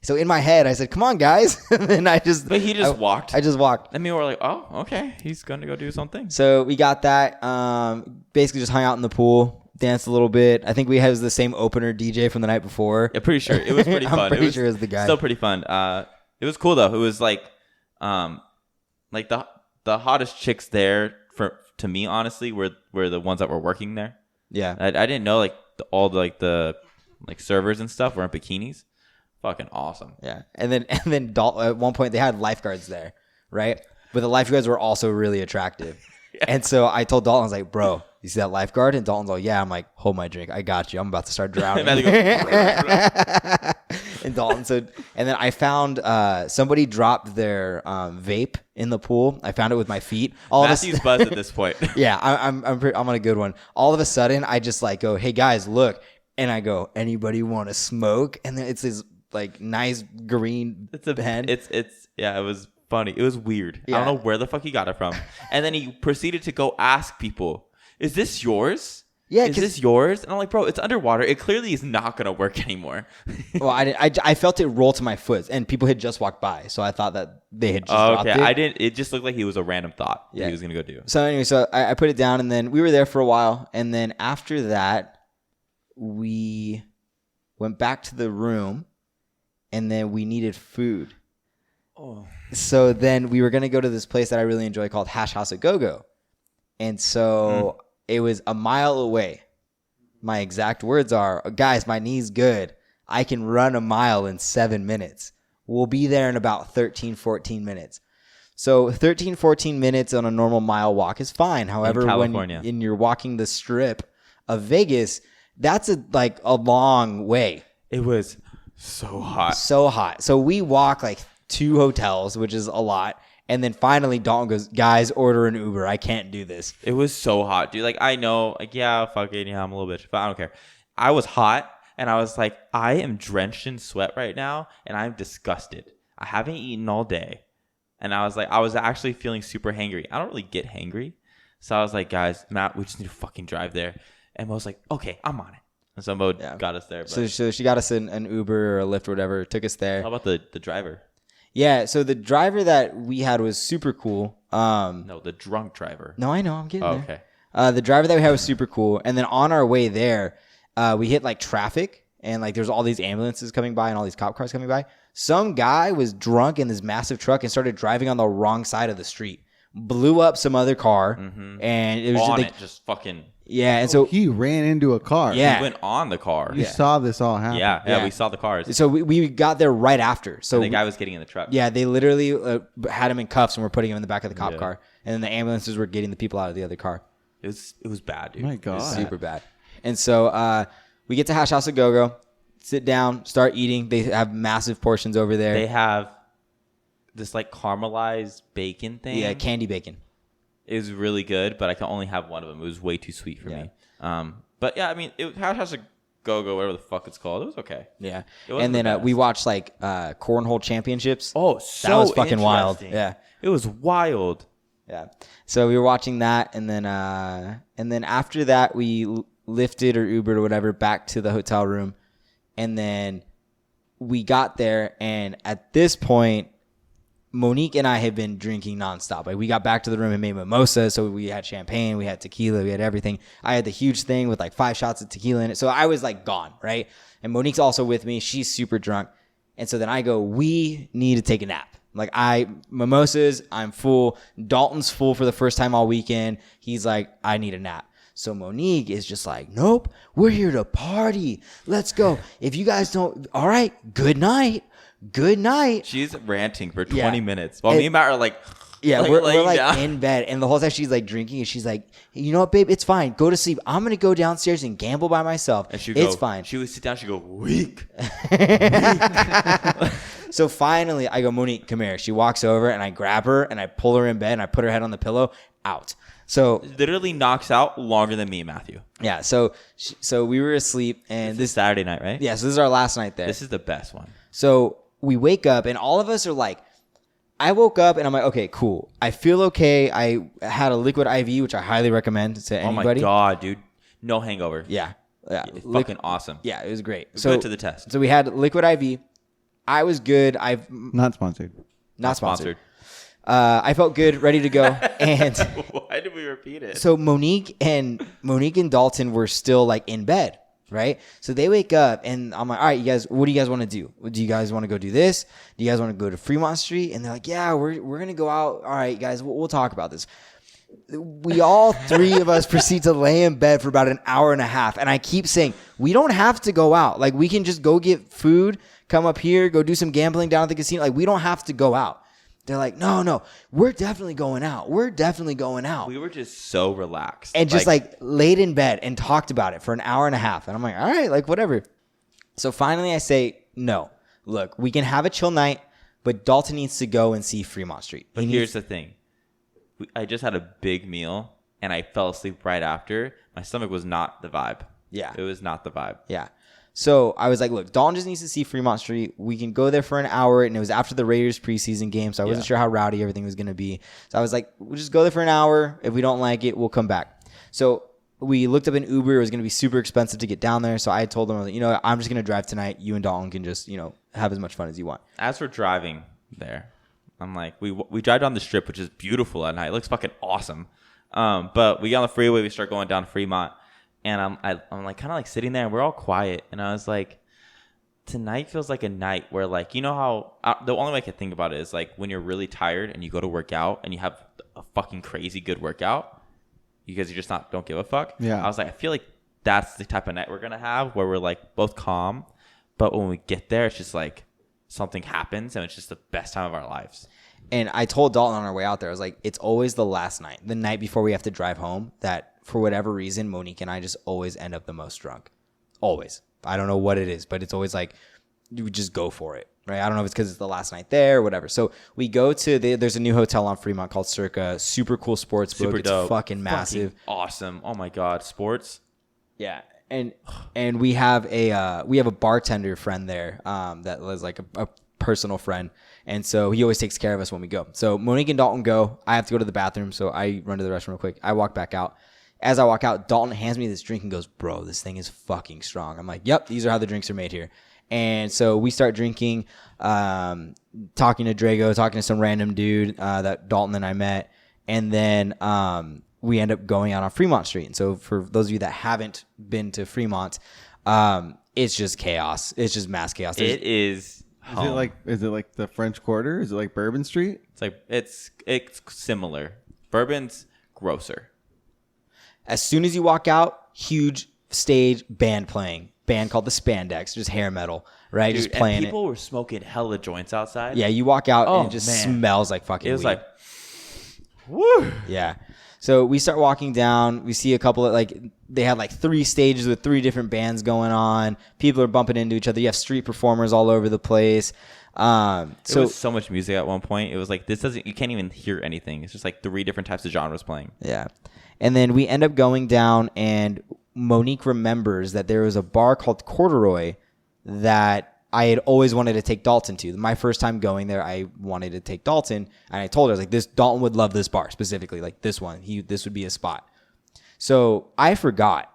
so in my head, I said, come on, guys. And then But he just walked. I just walked. And we were like, oh, okay. He's going to go do something. So we got that. Basically just hung out in the pool, danced a little bit. I think we had the same opener DJ from the night before. Yeah, pretty sure. It was pretty fun. I'm pretty sure it was the guy. Still pretty fun. It was cool, though. It was like the hottest chicks there, to me, honestly, were the ones that were working there. Yeah. I didn't know, like, all the servers and stuff were in bikinis. Fucking awesome. Yeah. And then Dalton, at one point they had lifeguards there, right? But the lifeguards were also really attractive. Yeah. And so I told Dalton, I was like, bro, you see that lifeguard? And Dalton's like, yeah. I'm like, hold my drink. I got you. I'm about to start drowning. And Dalton said, and then I found somebody dropped their vape in the pool. I found it with my feet. Matthew's buzzed at this point. Yeah, I'm on a good one. All of a sudden, I just like go, hey guys, look. And I go, anybody want to smoke? And then it's this like nice green pen. It was funny. It was weird. Yeah. I don't know where the fuck he got it from. And then he proceeded to go ask people, is this yours? Yeah, is this yours? And I'm like, bro, it's underwater. It clearly is not gonna work anymore. Well, I felt it roll to my foot, and people had just walked by, so I thought that they had just dropped it. I didn't. It just looked like he was a random thought that he was gonna go do. So anyway, I put it down, and then we were there for a while, and then after that, we went back to the room, and then we needed food. Oh. So then we were gonna go to this place that I really enjoy called Hash House at Go-Go, and so. It was a mile away. My exact words are, guys, my knee's good. I can run a mile in 7 minutes. We'll be there in about 13, 14 minutes. So 13, 14 minutes on a normal mile walk is fine. However, when you're walking the strip of Vegas, that's a long way. It was so hot. So hot. So we walk like 2 hotels, which is a lot. And then finally, Dalton goes, guys, order an Uber. I can't do this. It was so hot, dude. Like, I know, like, yeah, fuck it. Yeah, I'm a little bitch, but I don't care. I was hot, and I was like, I am drenched in sweat right now, and I'm disgusted. I haven't eaten all day. And I was like, I was actually feeling super hangry. I don't really get hangry. So I was like, guys, Matt, we just need to fucking drive there. And Mo was like, okay, I'm on it. And so Mo got us there. But. So she got us an Uber or a Lyft or whatever, took us there. How about the driver? Yeah, so the driver that we had was super cool. No, the drunk driver. No, I know. I'm getting there. Okay. The driver that we had was super cool. And then on our way there, we hit like traffic. And like there's all these ambulances coming by and all these cop cars coming by. Some guy was drunk in this massive truck and started driving on the wrong side of the street. Blew up some other car. Mm-hmm. And it was just fucking... Yeah, and so he ran into a car. Yeah, he went on the car. You saw this all happen. Yeah, we saw the cars. So we got there right after. So and the guy was getting in the truck. Yeah, they literally had him in cuffs and were putting him in the back of the cop car, and then the ambulances were getting the people out of the other car. It was bad, dude. My God, it was super bad. And so we get to Hash House at Go-Go, sit down, start eating. They have massive portions over there. They have this like caramelized bacon thing. Yeah, candy bacon. It was really good, but I can only have one of them. It was way too sweet for me. But yeah, I mean, Hash House at Go-Go, whatever the fuck it's called. It was okay. Yeah. And then we watched like cornhole championships. Oh, that was fucking wild. Yeah. It was wild. Yeah. So we were watching that, and then after that we lifted or Ubered or whatever back to the hotel room, and then we got there, and at this point, Monique and I had been drinking nonstop. Like we got back to the room and made mimosas, so we had champagne, we had tequila, we had everything. I had the huge thing with like 5 shots of tequila in it, so I was like gone, right? And Monique's also with me; she's super drunk, and so then I go, "We need to take a nap." Like mimosas, I'm full. Dalton's full for the first time all weekend. He's like, "I need a nap." So Monique is just like, "Nope, we're here to party. Let's go. If you guys don't, all right, good night." good night. She's ranting for 20 Yeah. minutes while me and Matt are like, Yeah, like, we're laying like down. in bed, and the whole time she's like drinking, and she's like, you know what, babe, it's fine. Go to sleep. I'm gonna go downstairs and gamble by myself. And It's fine. She would sit down. She'd go, weak. So finally, I go, Monique, come here. She walks over, and I grab her, and I pull her in bed, and I put her head on the pillow. Out. So Literally knocks out longer than me and Matthew. yeah, so we were asleep, and This is Saturday night, right? yeah, so this is our last night there. This is the best one. So we wake up, and all of us are like, I woke up, and I'm like, okay, cool. I feel okay. I had a liquid IV, which I highly recommend to anybody. Oh my God, dude. No hangover. Yeah. It's fucking awesome. Yeah, it was great. So to the test. So we had liquid IV. I was good. Not sponsored. Not sponsored. I felt good, ready to go. And Why did we repeat it? so Monique and Dalton were still like in bed, right? So they wake up, and I'm like, all right, you guys, what do you guys want to do? Do you guys want to go do this? Do you guys want to go to Fremont Street? And they're like, yeah, we're gonna go out. All right, guys, we'll talk about this. We all three of us proceed to lay in bed for about an hour and a half, and I keep saying we don't have to go out. Like, we can just go get food, come up here, go do some gambling down at the casino. Like, we don't have to go out. They're like, no, we're definitely going out. We're definitely going out. We were just so relaxed. And just like laid in bed and talked about it for an hour and a half. And I'm like, all right, like whatever. So finally I say, no, look, we can have a chill night, but Dalton needs to go and see Fremont Street. But here's the thing. I just had a big meal, and I fell asleep right after. My stomach was not the vibe. Yeah. It was not the vibe. Yeah. So I was like, look, Dalton just needs to see Fremont Street. We can go there for an hour. And it was after the Raiders preseason game. So I wasn't sure how rowdy everything was going to be. So I was like, we'll just go there for an hour. If we don't like it, we'll come back. So we looked up an Uber. It was going to be super expensive to get down there. So I told them, you know, I'm just going to drive tonight. You and Dalton can just, you know, have as much fun as you want. As we're driving there, I'm like, we drive down the strip, which is beautiful at night. It looks fucking awesome. But we get on the freeway. We start going down Fremont. And I'm like kind of like sitting there, and we're all quiet. And I was like, tonight feels like a night where, like, you know how the only way I can think about it is like when you're really tired and you go to work out and you have a fucking crazy good workout because you just don't give a fuck. Yeah. I was like, I feel like that's the type of night we're gonna have where we're like both calm, but when we get there, it's just like something happens and it's just the best time of our lives. And I told Dalton on our way out there, I was like, it's always the last night, the night before we have to drive home, that for whatever reason, Monique and I just always end up the most drunk. Always. I don't know what it is, but it's always like, you just go for it, right? I don't know if it's because it's the last night there or whatever. So we go to, there's a new hotel on Fremont called Circa. Super cool sports book. Super It's dope. fucking massive. Fucking awesome. Oh my God. Sports. Yeah. And we have a bartender friend there that was like a personal friend. And so he always takes care of us when we go. So Monique and Dalton go. I have to go to the bathroom, so I run to the restroom real quick. I walk back out. As I walk out, Dalton hands me this drink and goes, bro, this thing is fucking strong. I'm like, yep, these are how the drinks are made here. And so we start drinking, talking to Drago, talking to some random dude that Dalton and I met. And then we end up going out on Fremont Street. And so for those of you that haven't been to Fremont, it's just chaos. It's just mass chaos. It is. Is it like the French Quarter? Is it like Bourbon Street? It's like it's similar. Bourbon's grosser. As soon as you walk out, huge stage band playing. Band called the Spandex, just hair metal, right? Dude, just playing and people were smoking hella joints outside. Yeah, you walk out and Oh, it just man. smells like fucking It was weed. like, woo. Yeah. So we start walking down. We see a couple of, like, they had like 3 stages with 3 different bands going on. People are bumping into each other. You have street performers all over the place. There was so much music at one point. It was like, you can't even hear anything. It's just like 3 different types of genres playing. Yeah. And then we end up going down, and Monique remembers that there was a bar called Corduroy that I had always wanted to take Dalton to. My first time going there, I wanted to take Dalton, and I told her, I was like, Dalton would love this bar specifically, like this one. This would be a spot. So I forgot.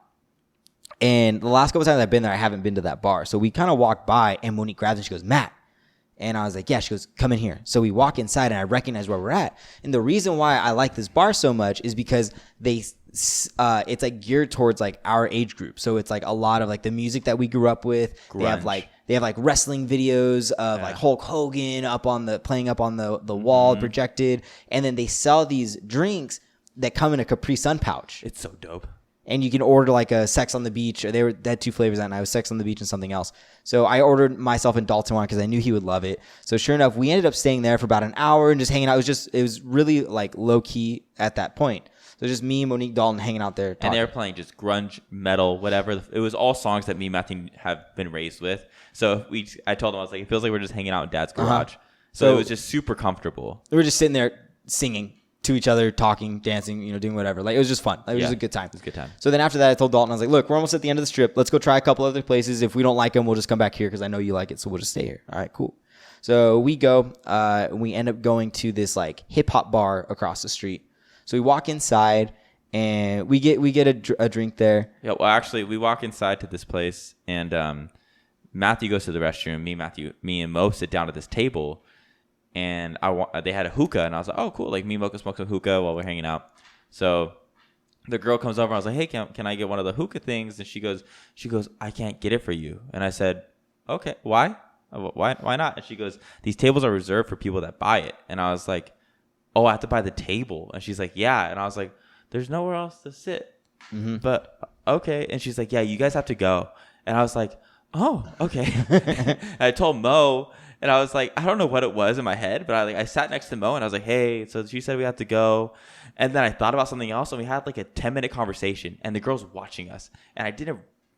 And the last couple times I've been there, I haven't been to that bar. So we kind of walked by, and Monique grabs and she goes, Matt. And I was like, yeah. She goes, come in here. So we walk inside, and I recognize where we're at. And the reason why I like this bar so much is because it's like geared towards like our age group. So it's like a lot of like the music that we grew up with. Grunge. They have like wrestling videos of like Hulk Hogan playing up on the wall projected. And then they sell these drinks that come in a Capri Sun pouch. It's so dope. And you can order like a Sex on the Beach. Or they had 2 flavors that night. It was Sex on the Beach and something else. So I ordered myself and Dalton one because I knew he would love it. So sure enough, we ended up staying there for about an hour and just hanging out. It was really like low key at that point. So just me, Monique, Dalton hanging out there talking. And they were playing just grunge, metal, whatever. It was all songs that me and Matthew have been raised with. So I told him, I was like, it feels like we're just hanging out in Dad's garage. So it was just super comfortable. We were just sitting there singing to each other, talking, dancing, doing whatever. Like, it was just fun. Like, it was just a good time. It was a good time. So then after that, I told Dalton, I was like, look, we're almost at the end of the strip. Let's go try a couple other places. If we don't like them, we'll just come back here because I know you like it. So we'll just stay here. All right, cool. So we go, we end up going to this like hip hop bar across the street. So we walk inside and we get a drink there. Yeah, well, actually, we walk inside to this place and Matthew goes to the restroom. Me and Mo sit down at this table. And they had a hookah, and I was like, oh, cool. Like, me and Mo can smoke some hookah while we're hanging out. So the girl comes over, and I was like, hey, can I get one of the hookah things? And she goes, I can't get it for you. And I said, okay, why? Why not? And she goes, these tables are reserved for people that buy it. And I was like, oh, I have to buy the table. And she's like, yeah. And I was like, there's nowhere else to sit. Mm-hmm. But okay. And she's like, yeah, you guys have to go. And I was like, oh, okay. And I told Mo. And I was like, I don't know what it was in my head, but I sat next to Mo and I was like, hey, so she said we have to go. And then I thought about something else and we had like a 10-minute conversation and the girl's watching us. And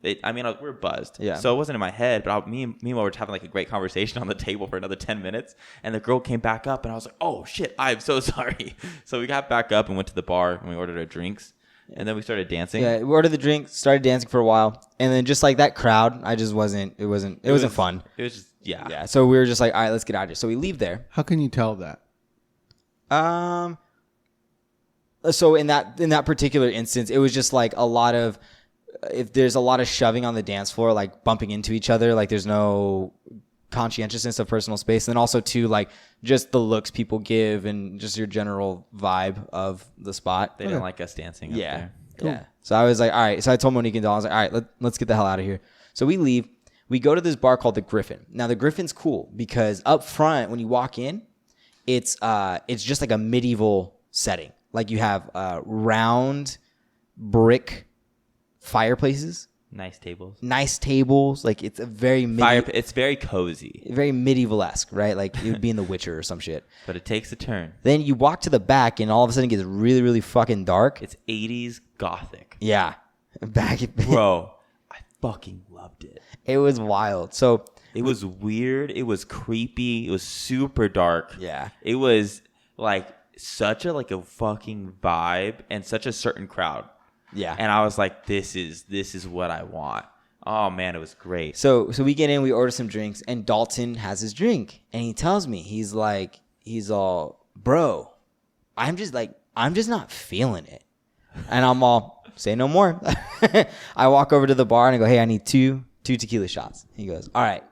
we were buzzed. Yeah. So it wasn't in my head, but me and Mo were having like a great conversation on the table for another 10 minutes. And the girl came back up and I was like, oh shit, I'm so sorry. So we got back up and went to the bar and we ordered our drinks. And then we started dancing. Yeah, we ordered the drink, started dancing for a while. And then just like that crowd, it wasn't fun. It was just, yeah. Yeah. So we were just like, all right, let's get out of here. So we leave there. How can you tell that? So in that particular instance, it was just like if there's a lot of shoving on the dance floor, like bumping into each other, like there's no conscientiousness of personal space. And then also too, like just the looks people give and just your general vibe of the spot. They didn't like us dancing up there. Cool. Yeah. So I was like, all right. So I told Monique and Dalton, I was like, all right, let's get the hell out of here. So we leave. We go to this bar called the Griffin. Now the Griffin's cool because up front when you walk in, it's just like a medieval setting. Like you have round brick fireplaces. Nice tables. Like it's a very it's very cozy. Very medieval-esque, right? Like it would be in The Witcher or some shit. But it takes a turn. Then you walk to the back and all of a sudden it gets really, really fucking dark. It's 80s gothic. Yeah. Bro, I fucking loved it. It was wild. So it was weird. It was creepy. It was super dark. Yeah. It was like such a fucking vibe and such a certain crowd. Yeah. And I was like, this is what I want. Oh man, it was great. So we get in, we order some drinks, and Dalton has his drink. And he tells me, he's all, bro, I'm just not feeling it. And I'm all, say no more. I walk over to the bar and I go, hey, I need two tequila shots. He goes, all right.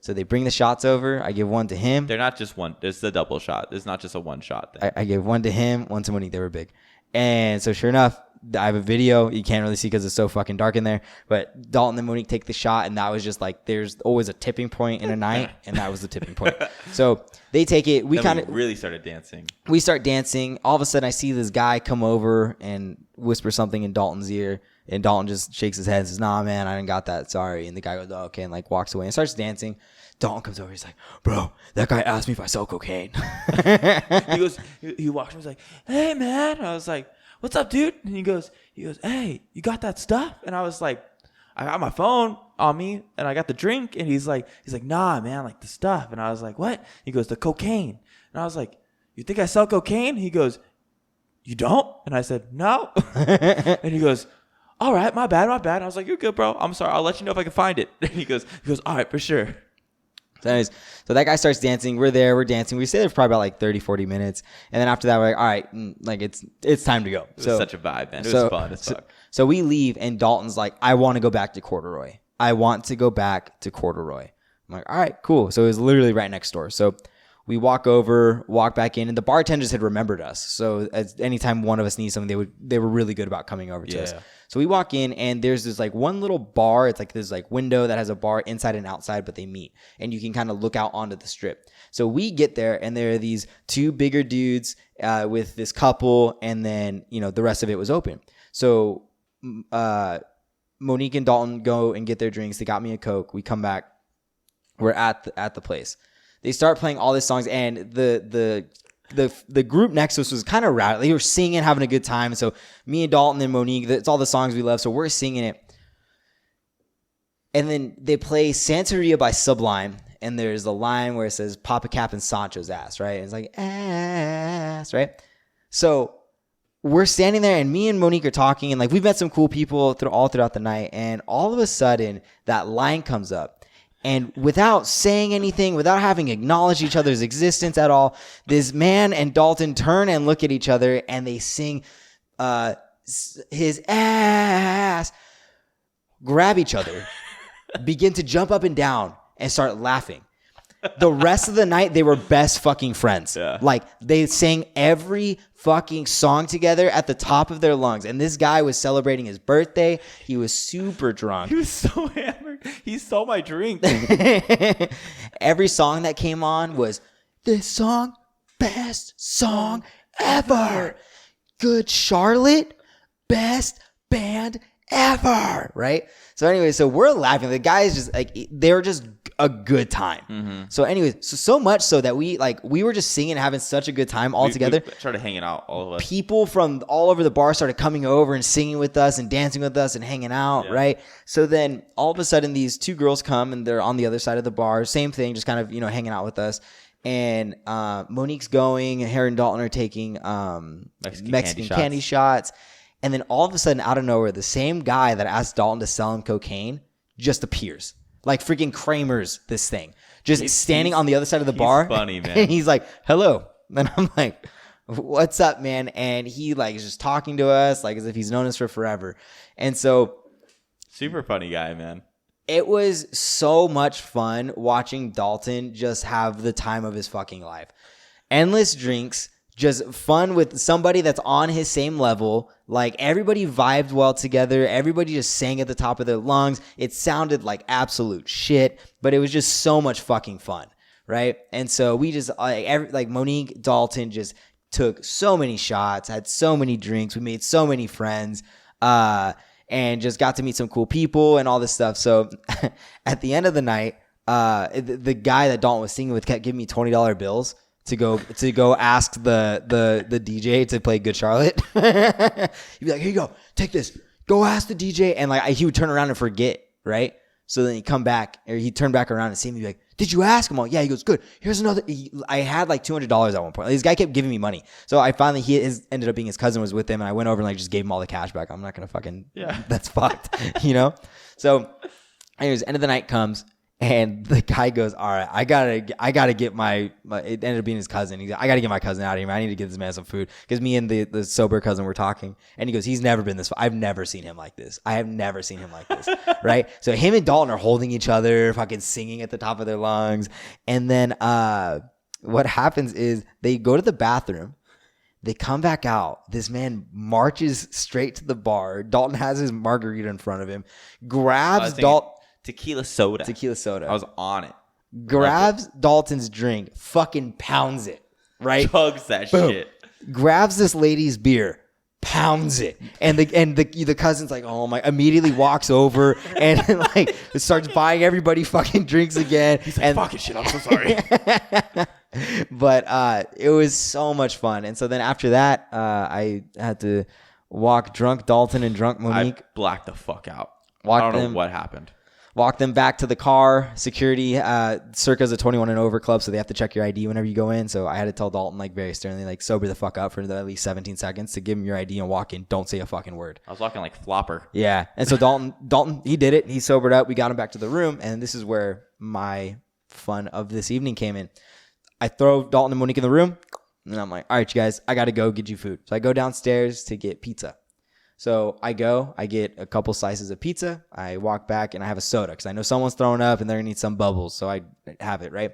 So they bring the shots over. I give one to him. They're not just one. There's the double shot. There's not just a one shot thing. I gave one to him, one to Monique. They were big. And so sure enough, I have a video. You can't really see because it's so fucking dark in there. But Dalton and Monique take the shot, and that was just like there's always a tipping point in a night, and that was the tipping point. So they take it. We kind of really started dancing. We start dancing. All of a sudden, I see this guy come over and whisper something in Dalton's ear, and Dalton just shakes his head and says, "Nah, man, I didn't got that. Sorry." And the guy goes, "Oh, okay," and like walks away and starts dancing. Dalton comes over. He's like, "Bro, that guy asked me if I sell cocaine." He walks and was like, "Hey, man." I was like, "What's up, dude?" And he goes, "Hey, you got that stuff?" And I was like, "I got my phone on me and I got the drink." And he's like, "Nah, man, like the stuff." And I was like, "What?" He goes, "The cocaine." And I was like, "You think I sell cocaine?" He goes, "You don't?" And I said, "No." And he goes, "All right, my bad." And I was like, "You're good, bro. I'm sorry. I'll let you know if I can find it." And he goes, "All right, for sure." So anyways, so that guy starts dancing. We're there. We're dancing. We stay there for probably about like 30, 40 minutes. And then after that, we're like, all right, like it's time to go. It was such a vibe, man. It was fun as fuck. So we leave, and Dalton's like, I want to go back to Corduroy. I'm like, all right, cool. So it was literally right next door. So we walk back in, and the bartenders had remembered us. So anytime one of us needs something, they were really good about coming over to us. So we walk in, and there's this like one little bar. It's like this like window that has a bar inside and outside, but they meet, and you can kind of look out onto the strip. So we get there, and there are these two bigger dudes with this couple, and then the rest of it was open. So Monique and Dalton go and get their drinks. They got me a Coke. We come back. We're at the place. They start playing all these songs, and the group next to us was kind of rowdy. They were singing, having a good time. So me and Dalton and Monique, it's all the songs we love. So we're singing it. And then they play Santeria by Sublime. And there's a line where it says Papa Cap and Sancho's ass, right? And it's like, ass, right? So we're standing there, and me and Monique are talking, and like we've met some cool people all throughout the night. And all of a sudden, that line comes up. And without saying anything, without having acknowledged each other's existence at all, this man and Dalton turn and look at each other, and they sing his ass, grab each other, begin to jump up and down, and start laughing. The rest of the night, they were best fucking friends. Yeah. Like, they sang every fucking song together at the top of their lungs. And this guy was celebrating his birthday. He was super drunk. He was so hammered. He stole my drink. Every song that came on was, this song, best song ever. Good Charlotte, best band ever. Right? So anyway, so we're laughing. The guys just like, they're just a good time. Mm-hmm. So anyways, so much so that we were just singing and having such a good time all together. We started hanging out, all of us. People from all over the bar started coming over and singing with us and dancing with us and hanging out, right? So then all of a sudden these two girls come and they're on the other side of the bar. Same thing, just kind of, hanging out with us. And Monique's going, and Harry and Dalton are taking Mexican candy shots. And then all of a sudden, out of nowhere, the same guy that asked Dalton to sell him cocaine just appears. Like freaking Kramer's this thing. He's standing on the other side of the bar. He's funny, man. And he's like, hello. And I'm like, what's up, man? And he like is just talking to us like as if he's known us for forever. And so. Super funny guy, man. It was so much fun watching Dalton just have the time of his fucking life. Endless drinks. Just fun with somebody that's on his same level. Like everybody vibed well together. Everybody just sang at the top of their lungs. It sounded like absolute shit, but it was just so much fucking fun, right? And so we just like Monique, Dalton just took so many shots, had so many drinks. We made so many friends, and just got to meet some cool people and all this stuff. So at the end of the night, the guy that Dalton was singing with kept giving me $20 bills. To go ask the DJ to play Good Charlotte. He'd be like, here you go, take this. Go ask the DJ. And like he would turn around and forget, right? So then he'd come back, or he'd turn back around and see me, be like, did you ask him? Yeah, he goes, good. Here's another. I had like $200 at one point. This guy kept giving me money. So I finally, ended up being his cousin was with him, and I went over and like just gave him all the cash back. I'm not going to fucking, that's fucked, So anyways, end of the night comes. And the guy goes, all right, I gotta get my it ended up being his cousin. He's like, I gotta get my cousin out of here, man. I need to get this man some food. Because me and the sober cousin were talking. And he goes, he's never been this. I've never seen him like this. I have never seen him like this. Right? So him and Dalton are holding each other, fucking singing at the top of their lungs. And then what happens is they go to the bathroom. They come back out. This man marches straight to the bar. Dalton has his margarita in front of him. Grabs Dalton. Tequila soda. I was on it. Grabs Dalton's drink, fucking pounds it, right? Chugs that Boom. shit. Grabs this lady's beer, pounds it, and the cousin's like, oh my! Immediately walks over and like starts buying everybody fucking drinks again. He's like, fucking shit, I'm so sorry. But it was so much fun, and so then after that, I had to walk drunk Dalton and drunk Monique. I blacked the fuck out. I don't know what happened. Walk them back to the car. Security, Circa's a 21 and over club, so they have to check your ID whenever you go in. So I had to tell Dalton, like, very sternly, like, sober the fuck up for at least 17 seconds to give him your ID and walk in. Don't say a fucking word. I was walking like flopper. Yeah. And so Dalton, he did it. He sobered up. We got him back to the room. And this is where my fun of this evening came in. I throw Dalton and Monique in the room. And I'm like, all right, you guys, I got to go get you food. So I go downstairs to get pizza. So I get a couple slices of pizza. I walk back and I have a soda because I know someone's throwing up and they're going to need some bubbles. So I have it, right?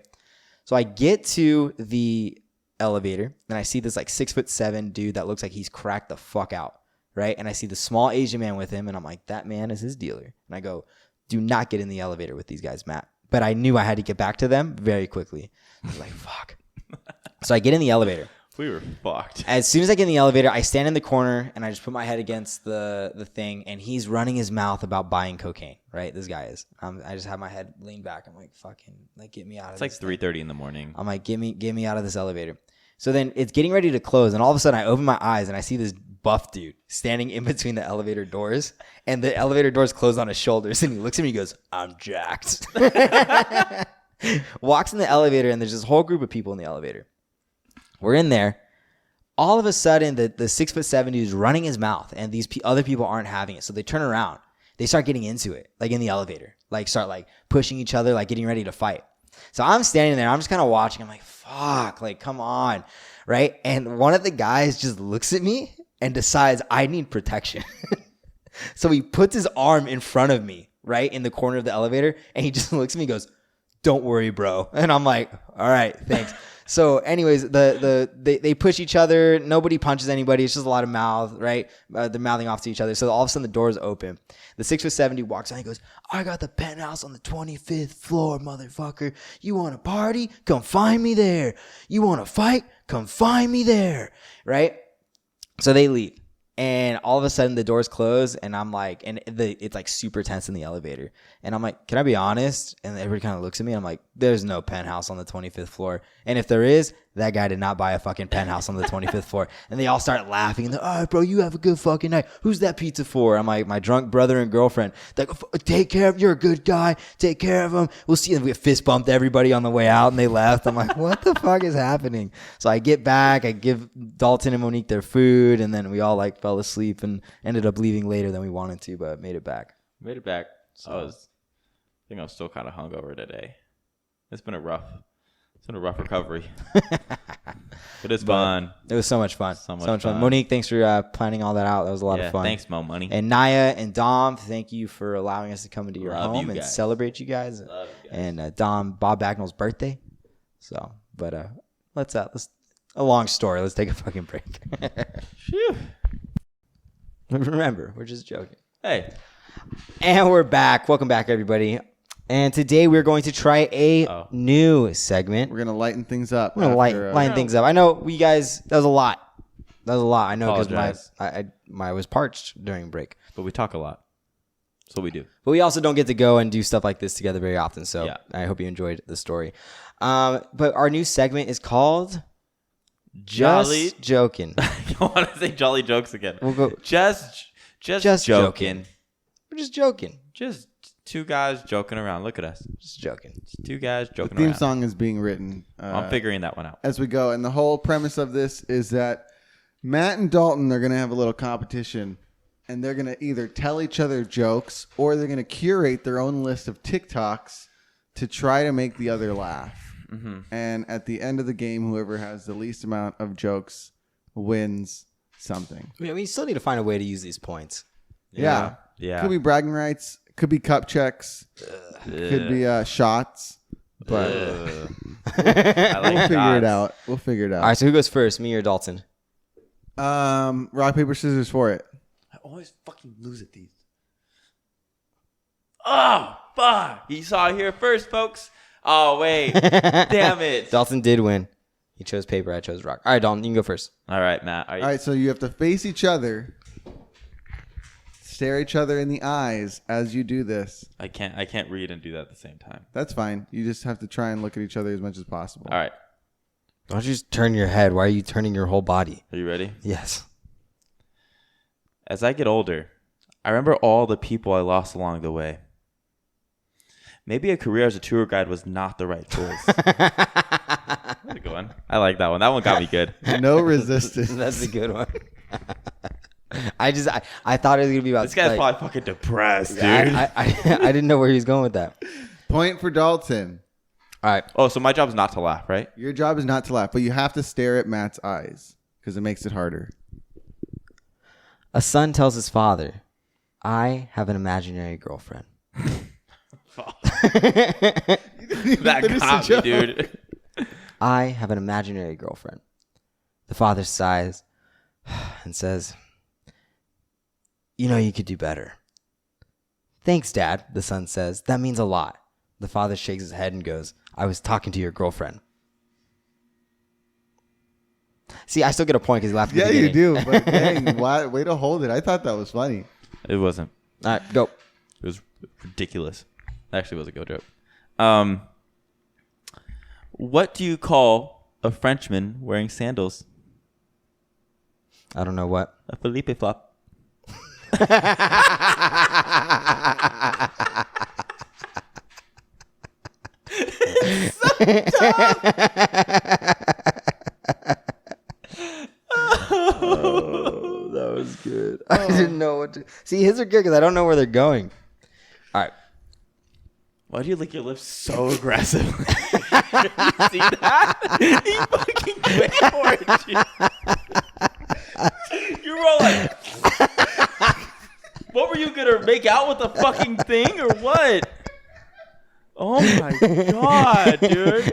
So I get to the elevator and I see this like 6'7" dude that looks like he's cracked the fuck out, right? And I see the small Asian man with him and I'm like, that man is his dealer. And I go, do not get in the elevator with these guys, Matt. But I knew I had to get back to them very quickly. I was like, fuck. So I get in the elevator. We were fucked. As soon as I get in the elevator, I stand in the corner and I just put my head against the thing, and he's running his mouth about buying cocaine. Right, this guy is. I just have my head leaned back. I'm like, fucking, like, get me out of. It's like 3:30 in the morning. I'm like, get me out of this elevator. So then it's getting ready to close, and all of a sudden I open my eyes and I see this buff dude standing in between the elevator doors, and the elevator doors close on his shoulders, and he looks at me and he goes, "I'm jacked." Walks in the elevator, and there's this whole group of people in the elevator. We're in there. All of a sudden, the 6'7" dude is running his mouth, and these other people aren't having it. So they turn around. They start getting into it, like in the elevator, like start like pushing each other, like getting ready to fight. So I'm standing there. I'm just kind of watching. I'm like, fuck, like, come on, right? And one of the guys just looks at me and decides I need protection. So he puts his arm in front of me, right, in the corner of the elevator, and he just looks at me and goes, "Don't worry, bro." And I'm like, all right, thanks. So anyways, they push each other. Nobody punches anybody. It's just a lot of mouth, right? They're mouthing off to each other. So all of a sudden the doors open. The 6'7" dude walks on. He goes, "I got the penthouse on the 25th floor, motherfucker. You want to party? Come find me there. You want to fight? Come find me there." Right? So they leave. And all of a sudden the doors close, and I'm like, it's like super tense in the elevator. And I'm like, "Can I be honest?" And everybody kind of looks at me. And I'm like, "There's no penthouse on the 25th floor. And if there is, that guy did not buy a fucking penthouse on the 25th floor." And they all start laughing. And they're, "All right, bro, you have a good fucking night. Who's that pizza for?" I'm like, "My drunk brother and girlfriend." They're like, "Take care of, you're a good guy. Take care of him. We'll see." And we fist bumped everybody on the way out, and they left. I'm like, what the fuck is happening? So I get back, I give Dalton and Monique their food, and then we all like fell asleep and ended up leaving later than we wanted to, but made it back. So I think I'm still kind of hungover today. It's been a rough recovery. But it's fun. It was so much fun. So much fun. Monique, thanks for planning all that out. That was a lot of fun. Thanks, Mo Money. And Naya and Dom, thank you for allowing us to come into your Love home you and guys. celebrate you guys. Love you guys. And Bob Bagnall's birthday. So, but let's a long story. Let's take a fucking break. Phew. Remember, we're just joking. Hey. And we're back. Welcome back, everybody. And today we're going to try a new segment. We're gonna lighten things up. We're gonna lighten things up. I know we guys. That was a lot. I know because I was parched during break. But we talk a lot. So we do. But we also don't get to go and do stuff like this together very often. So Yeah. I hope you enjoyed the story. But our new segment is called Just Joking. You want to say jolly jokes again? We'll go Just Just joking. We're just joking. Just two guys joking around. Look at us. Just joking. Just two guys The joking theme around. song is being written. I'm figuring that one out. As we go, and the whole premise of this is that Matt and Dalton are gonna have a little competition, and they're gonna either tell each other jokes or they're gonna curate their own list of TikToks to try to make the other laugh. Mm-hmm. And at the end of the game, whoever has the least amount of jokes wins something. I mean, we still need to find a way to use these points. Yeah. Yeah. Could be bragging rights. Could be cup checks. Could be shots. But I like we'll figure it shots. out. We'll figure it out. All right, so who goes first, me or Dalton? Rock, paper, scissors for it. I always fucking lose at these. Oh, fuck. You saw it here first, folks. Oh, wait. Damn it. Dalton did win. He chose paper. I chose rock. All right, Dalton, you can go first. All right, Matt. All right, so you have to face each other, stare each other in the eyes as you do this. I can't read and do that at the same time. That's fine. You just have to try and look at each other as much as possible. All right. Why don't you just turn your head? Why are you turning your whole body? Are you ready? Yes. As I get older, I remember all the people I lost along the way. Maybe a career as a tour guide was not the right choice. That's a good one. I like that one. That one got me good. No resistance. That's a good one. I thought it was gonna be about This guy's like, probably fucking depressed, dude. I didn't know where he was going with that. Point for Dalton. All right. Oh, so my job is not to laugh, right? Your job is not to laugh, but you have to stare at Matt's eyes because it makes it harder. A son tells his father, "I have an imaginary girlfriend." That got me, dude. I have an imaginary girlfriend. The father sighs and says, "You know, you could do better." "Thanks, Dad," the son says. "That means a lot." The father shakes his head and goes, "I was talking to your girlfriend." See, I still get a point because he laughed at Yeah, the you beginning. do. But dang, way to hold it. I thought that was funny. It wasn't. All right, go. It was ridiculous. It actually was a good joke. What do you call a Frenchman wearing sandals? I don't know what. A Felipe flop. Oh, that was good. I didn't know what to. See, his are good because I don't know where they're going. All right. Why do you lick your lips so aggressively? You see that? He fucking went for it. You were all like, what were you gonna make out with the fucking thing or what? Oh my god, dude!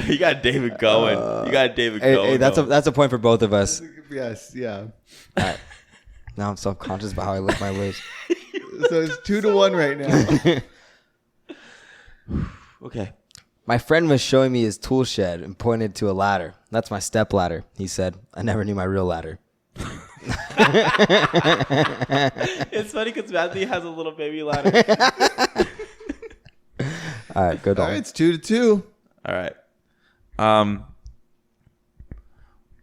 You got David going. You got David going. Hey, that's a point for both of us. Yes, yeah. All right. Now I'm self-conscious about how I lick my lips. So it's 2-1 right now. Okay. My friend was showing me his tool shed and pointed to a ladder. That's my step ladder, he said. I never knew my real ladder. It's funny because Matthew has a little baby ladder. All right, go All Dalton. right, it's 2-2. All right.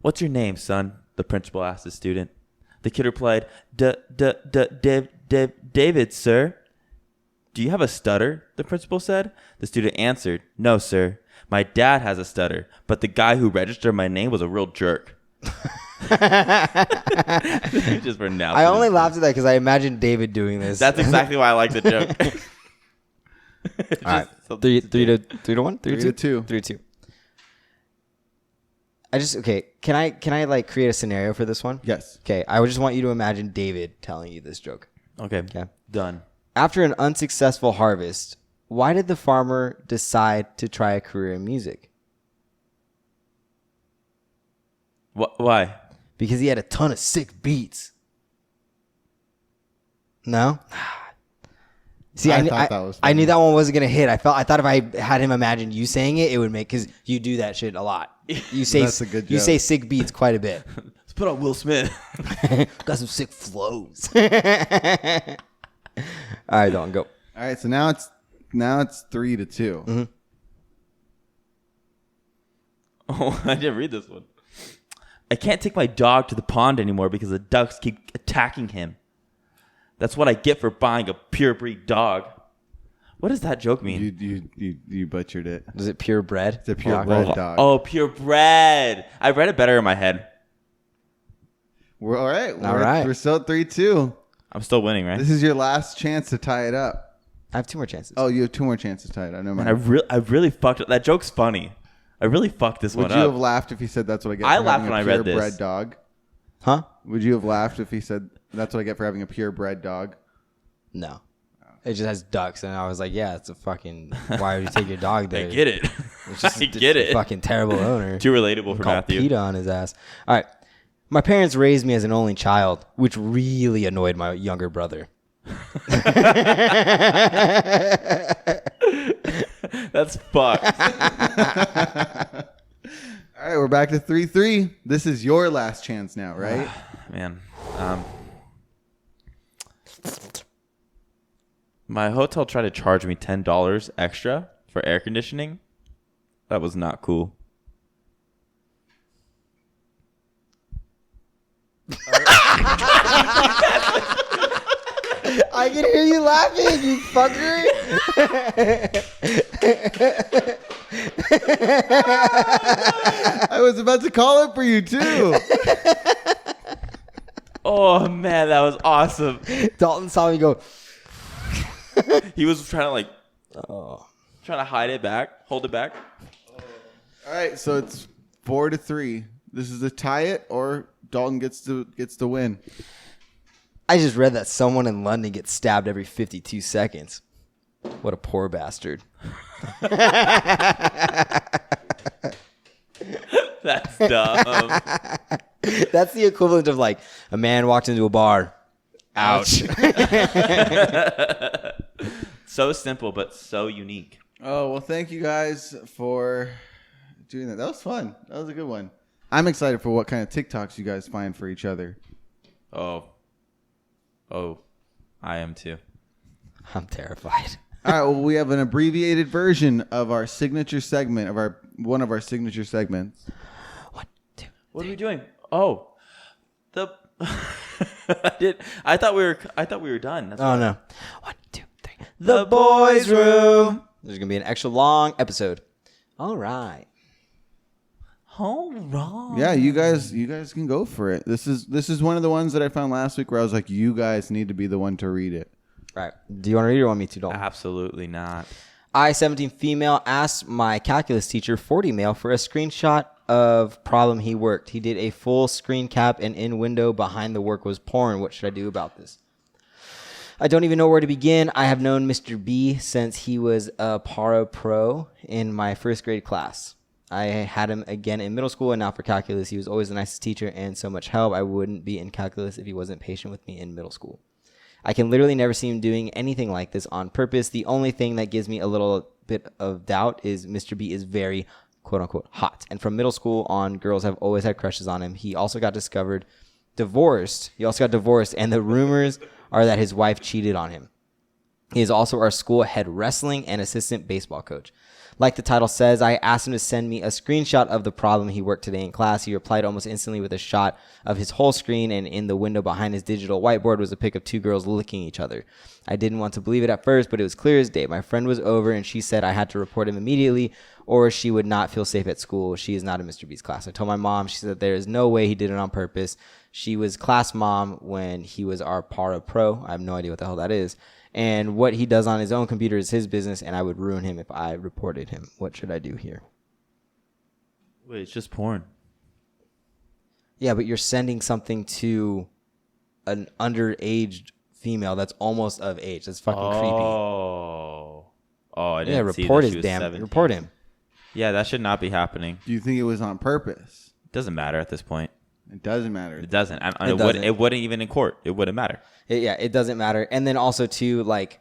What's your name, son? The principal asked the student. The kid replied, David, sir. Do you have a stutter? The principal said. The student answered, no, sir. My dad has a stutter, but the guy who registered my name was a real jerk. Just for now. I only laughed at that because I imagined David doing this. That's exactly why I like the joke. All right. 3-1? 3-2. 3-2. Can I like create a scenario for this one? Yes. Okay. I would just want you to imagine David telling you this joke. Okay. Done. After an unsuccessful harvest, why did the farmer decide to try a career in music? Why? Because he had a ton of sick beats. No? See, I thought that was funny. I knew that one wasn't gonna hit. I thought if I had him imagine you saying it, it would make, because you do that shit a lot. You say That's a good you joke. say sick beats quite a bit. Let's put on Will Smith. Got some sick flows. All right, Dalton, go. All right, so now it's 3-2. Mm-hmm. Oh, I didn't read this one. I can't take my dog to the pond anymore because the ducks keep attacking him. That's what I get for buying a pure breed dog. What does that joke mean? You butchered it. Was it purebred? It's a purebred dog. Oh, purebred. I read it better in my head. We're all right. All right. We're still at 3-2. I'm still winning, right? This is your last chance to tie it up. I have 2 more chances. Oh, you have 2 more chances to tie it up. Never Man, mind. I really fucked up. That joke's funny. I really fucked this Would one you up. have laughed if he said that's what I get I for laughed having when a I read purebred this. dog? Huh? Would you have laughed if he said that's what I get for having a purebred dog? No. It just has ducks, and I was like, yeah, it's a fucking. Why would you take your dog there? I get it. It's just I get it. Fucking terrible owner. Too relatable for Call Matthew. PETA on his ass. All right. My parents raised me as an only child, which really annoyed my younger brother. That's fucked. All right, we're back to 3-3. This is your last chance now, right? Man. My hotel tried to charge me $10 extra for air conditioning. That was not cool. I can hear you laughing, you fucker. I was about to call it for you, too. Oh, man, that was awesome. Dalton saw me go. He was trying to Oh. trying to hide it back, hold it back. All right, so it's 4-3. This is a tie it, or Dalton gets to win. I just read that someone in London gets stabbed every 52 seconds. What a poor bastard. That's dumb. That's the equivalent of like a man walked into a bar. Ouch. So simple, but so unique. Oh, well, thank you guys for doing that. That was fun. That was a good one. I'm excited for what kind of TikToks you guys find for each other. Oh, I am too. I'm terrified. All right, well, we have an abbreviated version of our signature segment one of our signature segments. 1, 2. What are we doing? Oh, I thought we were done. That's why. No. 1, 2, 3. The boys' room. There's gonna be an extra long episode. All right. All right. Yeah, you guys can go for it. This is one of the ones that I found last week where I was like, you guys need to be the one to read it. All right. Do you want to read it or want me to, Dalton? Absolutely not. I, 17 female, asked my calculus teacher, 40 male, for a screenshot of problem he worked. He did a full screen cap and in window behind the work was porn. What should I do about this? I don't even know where to begin. I have known Mr. B since he was a Para Pro in my first grade class. I had him again in middle school and now for calculus. He was always the nicest teacher and so much help. I wouldn't be in calculus if he wasn't patient with me in middle school. I can literally never see him doing anything like this on purpose. The only thing that gives me a little bit of doubt is Mr. B is very, quote unquote, hot. And from middle school on, girls have always had crushes on him. He also got divorced, and the rumors are that his wife cheated on him. He is also our school head wrestling and assistant baseball coach. Like the title says, I asked him to send me a screenshot of the problem he worked today in class. He replied almost instantly with a shot of his whole screen, and in the window behind his digital whiteboard was a pic of 2 girls licking each other. I didn't want to believe it at first, but it was clear as day. My friend was over, and she said I had to report him immediately, or she would not feel safe at school. She is not in Mr. B's class. I told my mom. She said there is no way he did it on purpose. She was class mom when he was our Para Pro. I have no idea what the hell that is. And what he does on his own computer is his business, and I would ruin him if I reported him. What should I do here? Wait, it's just porn. Yeah, but you're sending something to an underage female that's almost of age. That's fucking creepy. I didn't see report that his she was damn. 17. Report him. Yeah, that should not be happening. Do you think it was on purpose? It doesn't matter at this point. It doesn't matter. It doesn't. And It it wouldn't even in court. It wouldn't matter. It doesn't matter. And then also too, like,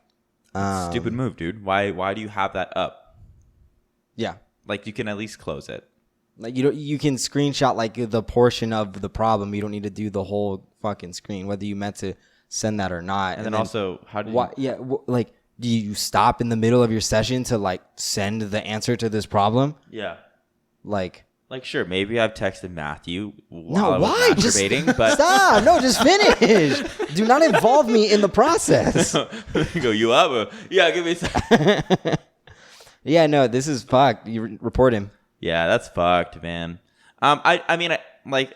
Stupid move, dude. Why do you have that up? Yeah, Like, you can at least close it. like you can screenshot like the portion of the problem. You don't need to do the whole fucking screen, whether you meant to send that or not. And then also, how do you... Why, yeah, like, do you stop in the middle of your session to like send the answer to this problem? Yeah. Like, Sure, maybe I've texted Matthew while no, I was why? Just masturbating, but... stop. No, just finish. Do not involve me in the process. Go, you up? Yeah, give me a second. Yeah, no, this is fucked. You report him. Yeah, that's fucked, man. I mean, like,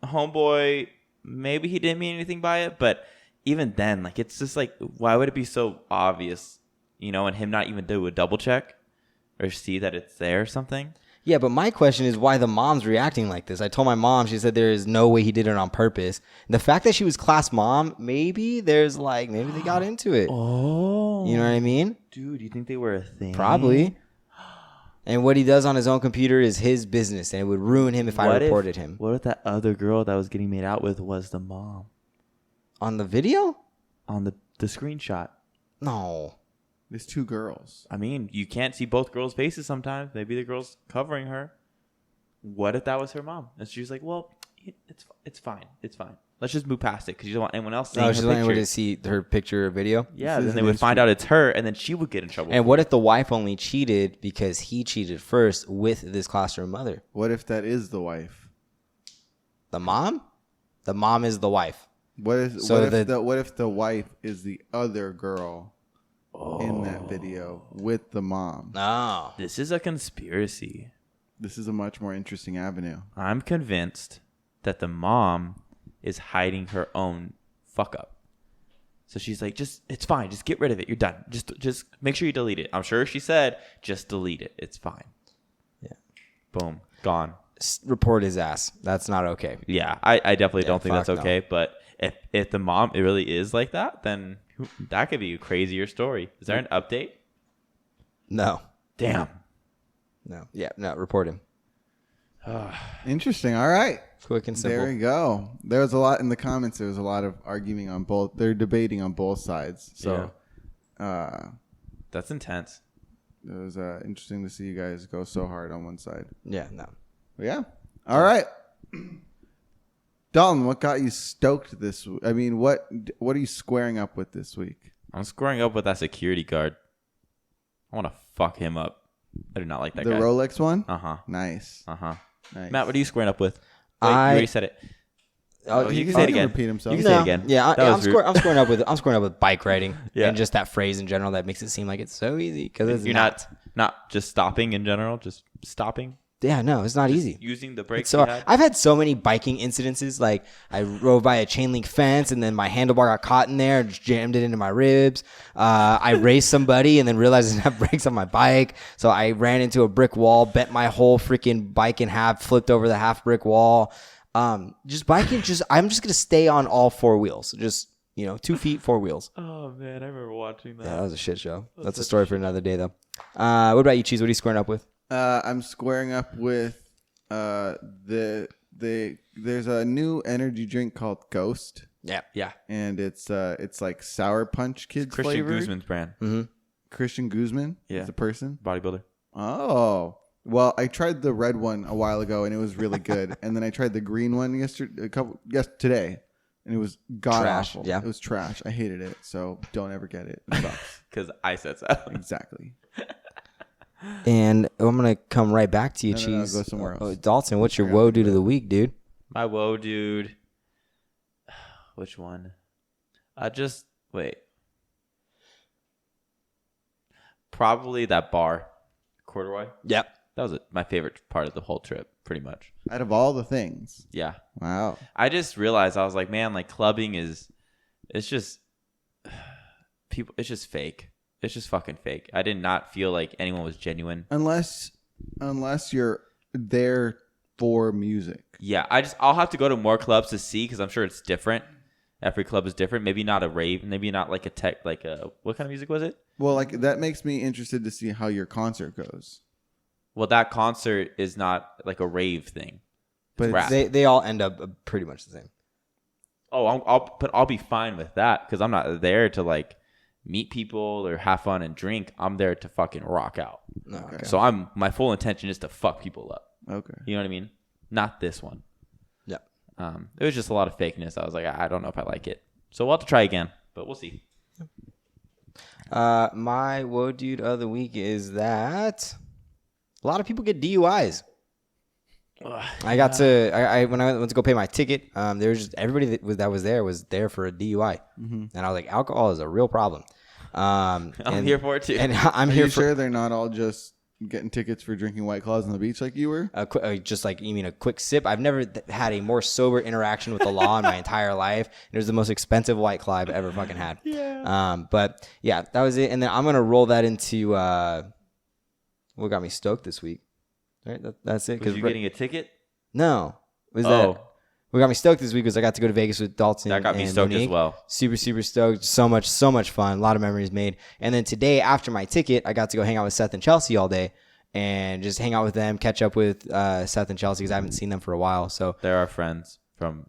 homeboy, maybe he didn't mean anything by it, but even then, like, it's just like, why would it be so obvious, and him not even do a double check or see that it's there or something? Yeah, but my question is why the mom's reacting like this. I told my mom, she said there is no way he did it on purpose. And the fact that she was class mom, maybe they got into it. Oh. You know what I mean? Dude, you think they were a thing? Probably. And what he does on his own computer is his business, and it would ruin him if I reported him. What if that other girl that was getting made out with was the mom? On the video? On the screenshot. No. There's 2 girls. I mean, you can't see both girls' faces sometimes. Maybe the girl's covering her. What if that was her mom? And she was like, well, it's fine. It's fine. Let's just move past it because you don't want anyone else seeing her she's picture. wanting everybody to see her picture or video? Yeah, then they would find out it's her, and then she would get in trouble. And what if the wife only cheated because he cheated first with this classroom mother? What if that is the wife? The mom? The mom is the wife. What if the wife is the other girl in that video with the mom? No. This is a conspiracy. This is a much more interesting avenue. I'm convinced that the mom is hiding her own fuck up. So she's like, it's fine. Just get rid of it. You're done. Just make sure you delete it. I'm sure she said, just delete it. It's fine. Yeah. Boom. Gone. Report his ass. That's not okay. Yeah. I definitely don't think that's fuck okay. no. But if the mom, it really is like that, then that could be a crazier story. Is there an update? No. Damn. No. Yeah. No. Report him. Interesting. All right. Quick and simple. There we go. There was a lot in the comments. There was a lot of arguing on both. They're debating on both sides. So that's intense. it was interesting to see you guys go so hard on one side. Yeah. No. But yeah. All right. Dalton, what got you stoked this week? I mean, what are you squaring up with this week? I'm squaring up with that security guard. I want to fuck him up. I do not like that The guy. Rolex one? Uh-huh. Nice. Uh-huh. Nice. Matt, what are you squaring up with? Wait, you I- already said it. Oh, you can Oh, say he it can again. repeat himself. You can say it again. Yeah, That I'm was rude. scoring up with bike riding Yeah. and just that phrase in general that makes it seem like it's so easy because it's You're not just stopping in general, just stopping, Yeah, no, it's not easy. using the brakes So you had. I've had so many biking incidences. Like I rode by a chain link fence and then my handlebar got caught in there and just jammed it into my ribs. I raced somebody and then realized I didn't have brakes on my bike. So I ran into a brick wall, bent my whole freaking bike in half, flipped over the half brick wall. Just biking, I'm just going to stay on all four wheels. Just, 2 feet, 4 wheels. Oh, man, I remember watching that. Yeah, that was a shit show. That's a story for another day though. What about you, Cheese? What are you squaring up with? I'm squaring up with there's a new energy drink called Ghost, Yeah. and it's like Sour Punch Kids Christian flavored. Guzman's brand. Mm-hmm. Christian Guzman Yeah. is the person. Bodybuilder. Oh, well, I tried the red one a while ago and it was really good, and then I tried the green one today, and it was god Trash, awful. yeah. It was trash. I hated it, so don't ever get it. It sucks. Because I said so. Exactly. And I'm going to come right back to you, No, Cheese. go somewhere else. Oh, Dalton, what's your I gotta woe think dude of about the week, dude? My woe, dude. Which one? Wait. Probably that bar. Corduroy. Yep. That was my favorite part of the whole trip, pretty much. Out of all the things, Yeah. wow. I just realized, I was like, man, like clubbing it's just fake. It's just fucking fake. I did not feel like anyone was genuine. Unless you're there for music. Yeah, I'll have to go to more clubs to see, because I'm sure it's different. Every club is different. Maybe not a rave. Maybe not like what kind of music was it? Well, like that makes me interested to see how your concert goes. Well, that concert is not like a rave thing. But Rap. They all end up pretty much the same. Oh, I'll be fine with that, because I'm not there to like meet people or have fun and drink. I'm there to fucking rock out. Okay. So my full intention is to fuck people up. Okay. You know what I mean? Not this one. Yeah. It was just a lot of fakeness. I was like, I don't know if I like it. So we'll have to try again, but we'll see. My woe dude of the week is that a lot of people get DUIs. I got to when I went to go pay my ticket. There was just everybody that was there for a DUI, and I was like, alcohol is a real problem. I'm here for it too. and I'm Are here you for sure they're not all just getting tickets for drinking White Claws on the beach like you were? just like you mean a quick sip. I've never had a more sober interaction with the law in my entire life. It was the most expensive White Claw I've ever fucking had. Yeah. But yeah, that was it. And then I'm gonna roll that into what got me stoked this week. All right, that's it. Was you getting a ticket? No, was Oh. that what got me stoked this week was I got to go to Vegas with Dalton. That got me and stoked as Monique. well. Super stoked. So much fun. A lot of memories made. And then today, after my ticket, I got to go hang out with Seth and Chelsea all day and just hang out with them, catch up with Seth and Chelsea because I haven't seen them for a while. So They're our friends from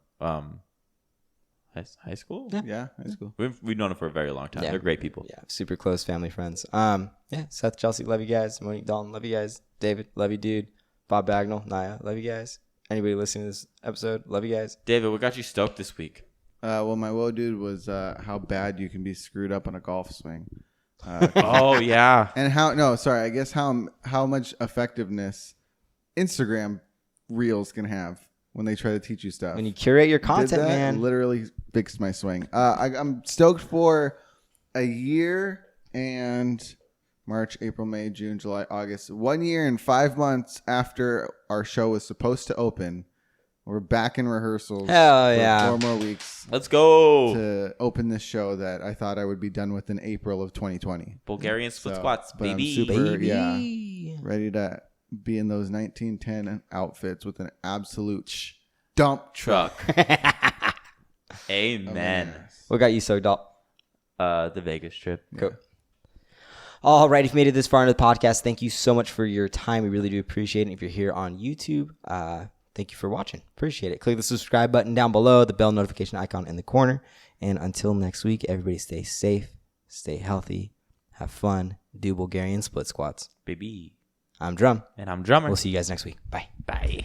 high school. Yeah, that's cool. We've known them for a very long time. Yeah. They're great people. yeah, super close family friends. Yeah, Seth, Chelsea, love you guys. Monique, Dalton, love you guys. David, love you, dude. Bob Bagnall, Naya, love you guys. Anybody listening to this episode, love you guys. David, what got you stoked this week? Well, my woe dude was how bad you can be screwed up on a golf swing. Oh yeah. And I guess how much effectiveness Instagram reels can have when they try to teach you stuff. When you curate your Did content, that, man. literally fixed my swing. I'm stoked for a year and March, April, May, June, July, August. 1 year and 5 months after our show was supposed to open, we're back in rehearsals. Hell for yeah. 4 more weeks Let's go. to open this show that I thought I would be done with in April of 2020. Bulgarian split So, squats, but I'm baby. super- yeah. Ready to be in those 1910 outfits with an absolute dump truck. Amen. What got you so Dalton? The Vegas trip. Cool. All right, if you made it this far into the podcast, thank you so much for your time. We really do appreciate it. If you're here on YouTube, thank you for watching. Appreciate it. Click the subscribe button down below, the bell notification icon in the corner. And until next week, everybody stay safe, stay healthy, have fun, do Bulgarian split squats. Baby. I'm Drumm. And I'm Drummer. We'll see you guys next week. Bye. Bye.